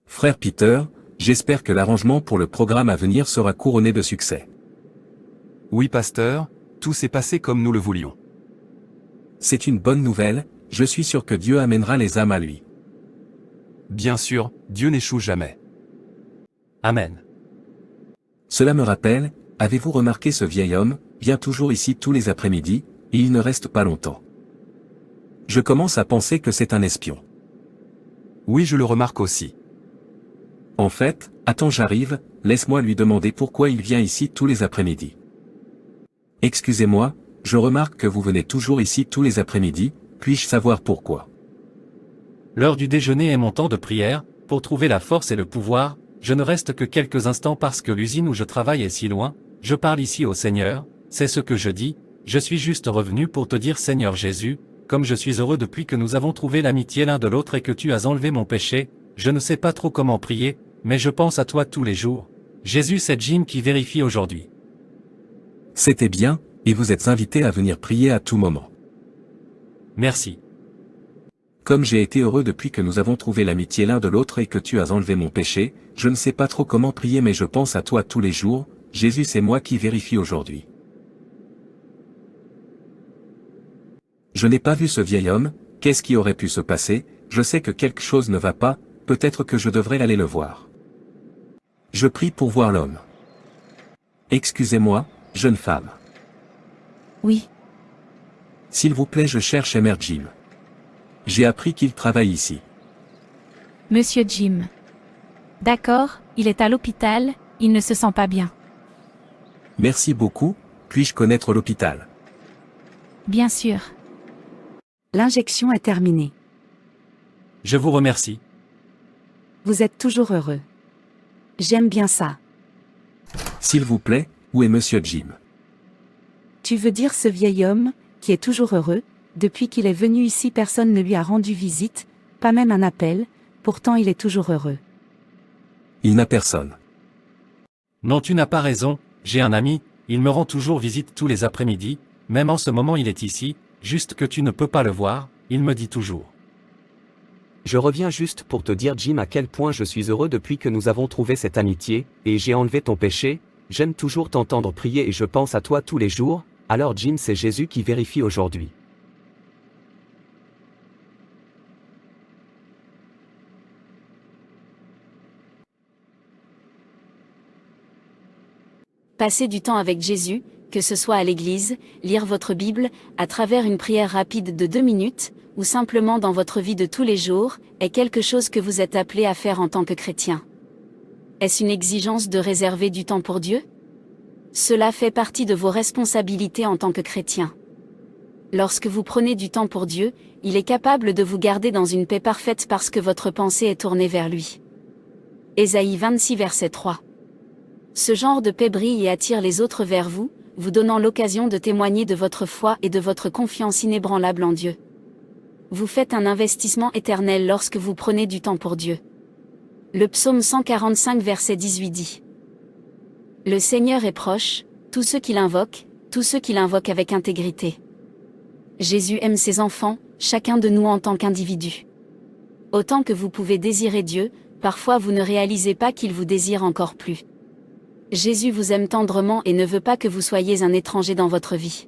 Frère Peter, j'espère que l'arrangement pour le programme à venir sera couronné de succès. Oui pasteur, tout s'est passé comme nous le voulions. C'est une bonne nouvelle, je suis sûr que Dieu amènera les âmes à lui. Bien sûr, Dieu n'échoue jamais. Amen. Cela me rappelle, avez-vous remarqué ce vieil homme, vient toujours ici tous les après-midi, et il ne reste pas longtemps. Je commence à penser que c'est un espion. Oui, je le remarque aussi. En fait, attends, j'arrive, laisse-moi lui demander pourquoi il vient ici tous les après-midi. Excusez-moi, je remarque que vous venez toujours ici tous les après-midi, puis-je savoir pourquoi? L'heure du déjeuner est mon temps de prière, pour trouver la force et le pouvoir, je ne reste que quelques instants parce que l'usine où je travaille est si loin, je parle ici au Seigneur, c'est ce que je dis, je suis juste revenu pour te dire Seigneur Jésus, comme je suis heureux depuis que nous avons trouvé l'amitié l'un de l'autre et que tu as enlevé mon péché, je ne sais pas trop comment prier, mais je pense à toi tous les jours. Jésus c'est Jim qui vérifie aujourd'hui. C'était bien, et vous êtes invité à venir prier à tout moment. Merci. Comme j'ai été heureux depuis que nous avons trouvé l'amitié l'un de l'autre et que tu as enlevé mon péché, je ne sais pas trop comment prier mais je pense à toi tous les jours, Jésus c'est moi qui vérifie aujourd'hui. Je n'ai pas vu ce vieil homme, qu'est-ce qui aurait pu se passer, je sais que quelque chose ne va pas, peut-être que je devrais aller le voir. Je prie pour voir l'homme. Excusez-moi, jeune femme. Oui, S'il vous plaît, je cherche Mère Jim. J'ai appris qu'il travaille ici. monsieur Jim. D'accord, il est à l'hôpital, il ne se sent pas bien. Merci beaucoup, puis-je connaître l'hôpital? Bien sûr. L'injection est terminée. Je vous remercie. Vous êtes toujours heureux. J'aime bien ça. S'il vous plaît, où est Monsieur Jim? Tu veux dire ce vieil homme, qui est toujours heureux, depuis qu'il est venu ici personne ne lui a rendu visite, pas même un appel, pourtant il est toujours heureux. Il n'a personne. Non, tu n'as pas raison, j'ai un ami, il me rend toujours visite tous les après-midi, même en ce moment il est ici, juste que tu ne peux pas le voir, il me dit toujours. Je reviens juste pour te dire Jim à quel point je suis heureux depuis que nous avons trouvé cette amitié, et j'ai enlevé ton péché, j'aime toujours t'entendre prier et je pense à toi tous les jours, alors Jim c'est Jésus qui vérifie aujourd'hui. Passez du temps avec Jésus, que ce soit à l'église, lire votre Bible, à travers une prière rapide de 2 minutes, ou simplement dans votre vie de tous les jours, est quelque chose que vous êtes appelé à faire en tant que chrétien. Est-ce une exigence de réserver du temps pour Dieu? Cela fait partie de vos responsabilités en tant que chrétien. Lorsque vous prenez du temps pour Dieu, il est capable de vous garder dans une paix parfaite parce que votre pensée est tournée vers lui. Ésaïe 26 verset 3. Ce genre de paix brille et attire les autres vers vous, vous donnant l'occasion de témoigner de votre foi et de votre confiance inébranlable en Dieu. Vous faites un investissement éternel lorsque vous prenez du temps pour Dieu. Le psaume 145 verset 18 dit: Le Seigneur est proche, tous ceux qui l'invoquent avec intégrité. Jésus aime ses enfants, chacun de nous en tant qu'individu. Autant que vous pouvez désirer Dieu, parfois vous ne réalisez pas qu'il vous désire encore plus. Jésus vous aime tendrement et ne veut pas que vous soyez un étranger dans votre vie.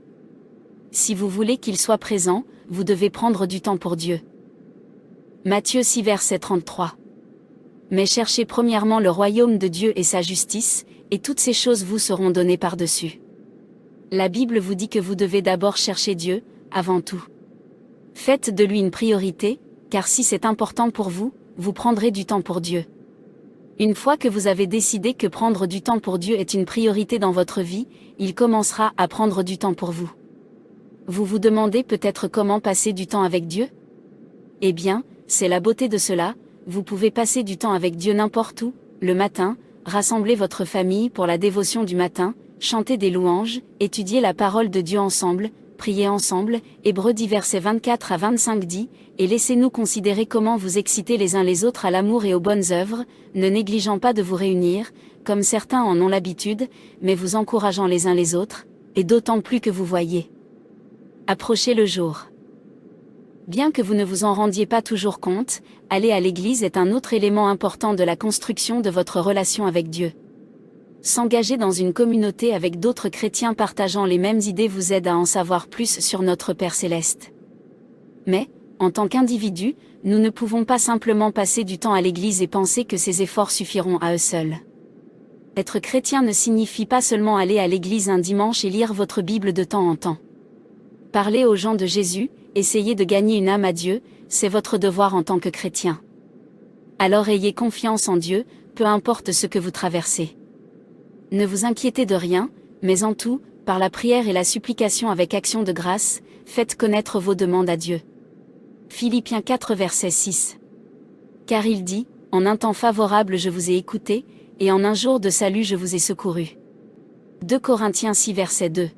Si vous voulez qu'il soit présent, vous devez prendre du temps pour Dieu. Matthieu 6 verset 33. Mais cherchez premièrement le royaume de Dieu et sa justice, et toutes ces choses vous seront données par-dessus. La Bible vous dit que vous devez d'abord chercher Dieu, avant tout. Faites de lui une priorité, car si c'est important pour vous, vous prendrez du temps pour Dieu. Une fois que vous avez décidé que prendre du temps pour Dieu est une priorité dans votre vie, il commencera à prendre du temps pour vous. Vous vous demandez peut-être comment passer du temps avec Dieu? Eh bien, c'est la beauté de cela, vous pouvez passer du temps avec Dieu n'importe où, le matin, rassembler votre famille pour la dévotion du matin, chanter des louanges, étudier la parole de Dieu ensemble, prier ensemble, Hébreux 10 versets 24 à 25 dit, et laissez-nous considérer comment vous excitez les uns les autres à l'amour et aux bonnes œuvres, ne négligeant pas de vous réunir, comme certains en ont l'habitude, mais vous encourageant les uns les autres, et d'autant plus que vous voyez approcher le jour. Bien que vous ne vous en rendiez pas toujours compte, aller à l'église est un autre élément important de la construction de votre relation avec Dieu. S'engager dans une communauté avec d'autres chrétiens partageant les mêmes idées vous aide à en savoir plus sur notre Père Céleste. Mais, en tant qu'individu, nous ne pouvons pas simplement passer du temps à l'église et penser que ces efforts suffiront à eux seuls. Être chrétien ne signifie pas seulement aller à l'église un dimanche et lire votre Bible de temps en temps. Parler aux gens de Jésus, essayer de gagner une âme à Dieu, c'est votre devoir en tant que chrétien. Alors ayez confiance en Dieu, peu importe ce que vous traversez. Ne vous inquiétez de rien, mais en tout, par la prière et la supplication avec action de grâce, faites connaître vos demandes à Dieu. Philippiens 4 verset 6. Car il dit, en un temps favorable je vous ai écouté, et en un jour de salut je vous ai secouru. 2 Corinthiens 6 verset 2.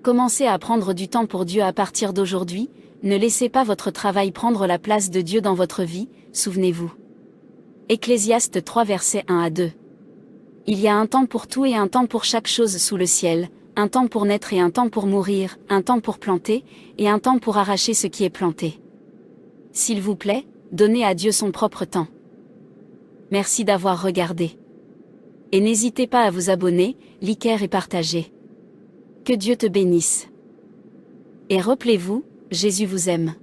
Commencez à prendre du temps pour Dieu à partir d'aujourd'hui, ne laissez pas votre travail prendre la place de Dieu dans votre vie, souvenez-vous. Ecclésiaste 3 versets 1 à 2. Il y a un temps pour tout et un temps pour chaque chose sous le ciel, un temps pour naître et un temps pour mourir, un temps pour planter, et un temps pour arracher ce qui est planté. S'il vous plaît, donnez à Dieu son propre temps. Merci d'avoir regardé. Et n'hésitez pas à vous abonner, liker et partager. Que Dieu te bénisse. Et rappelez-vous, Jésus vous aime.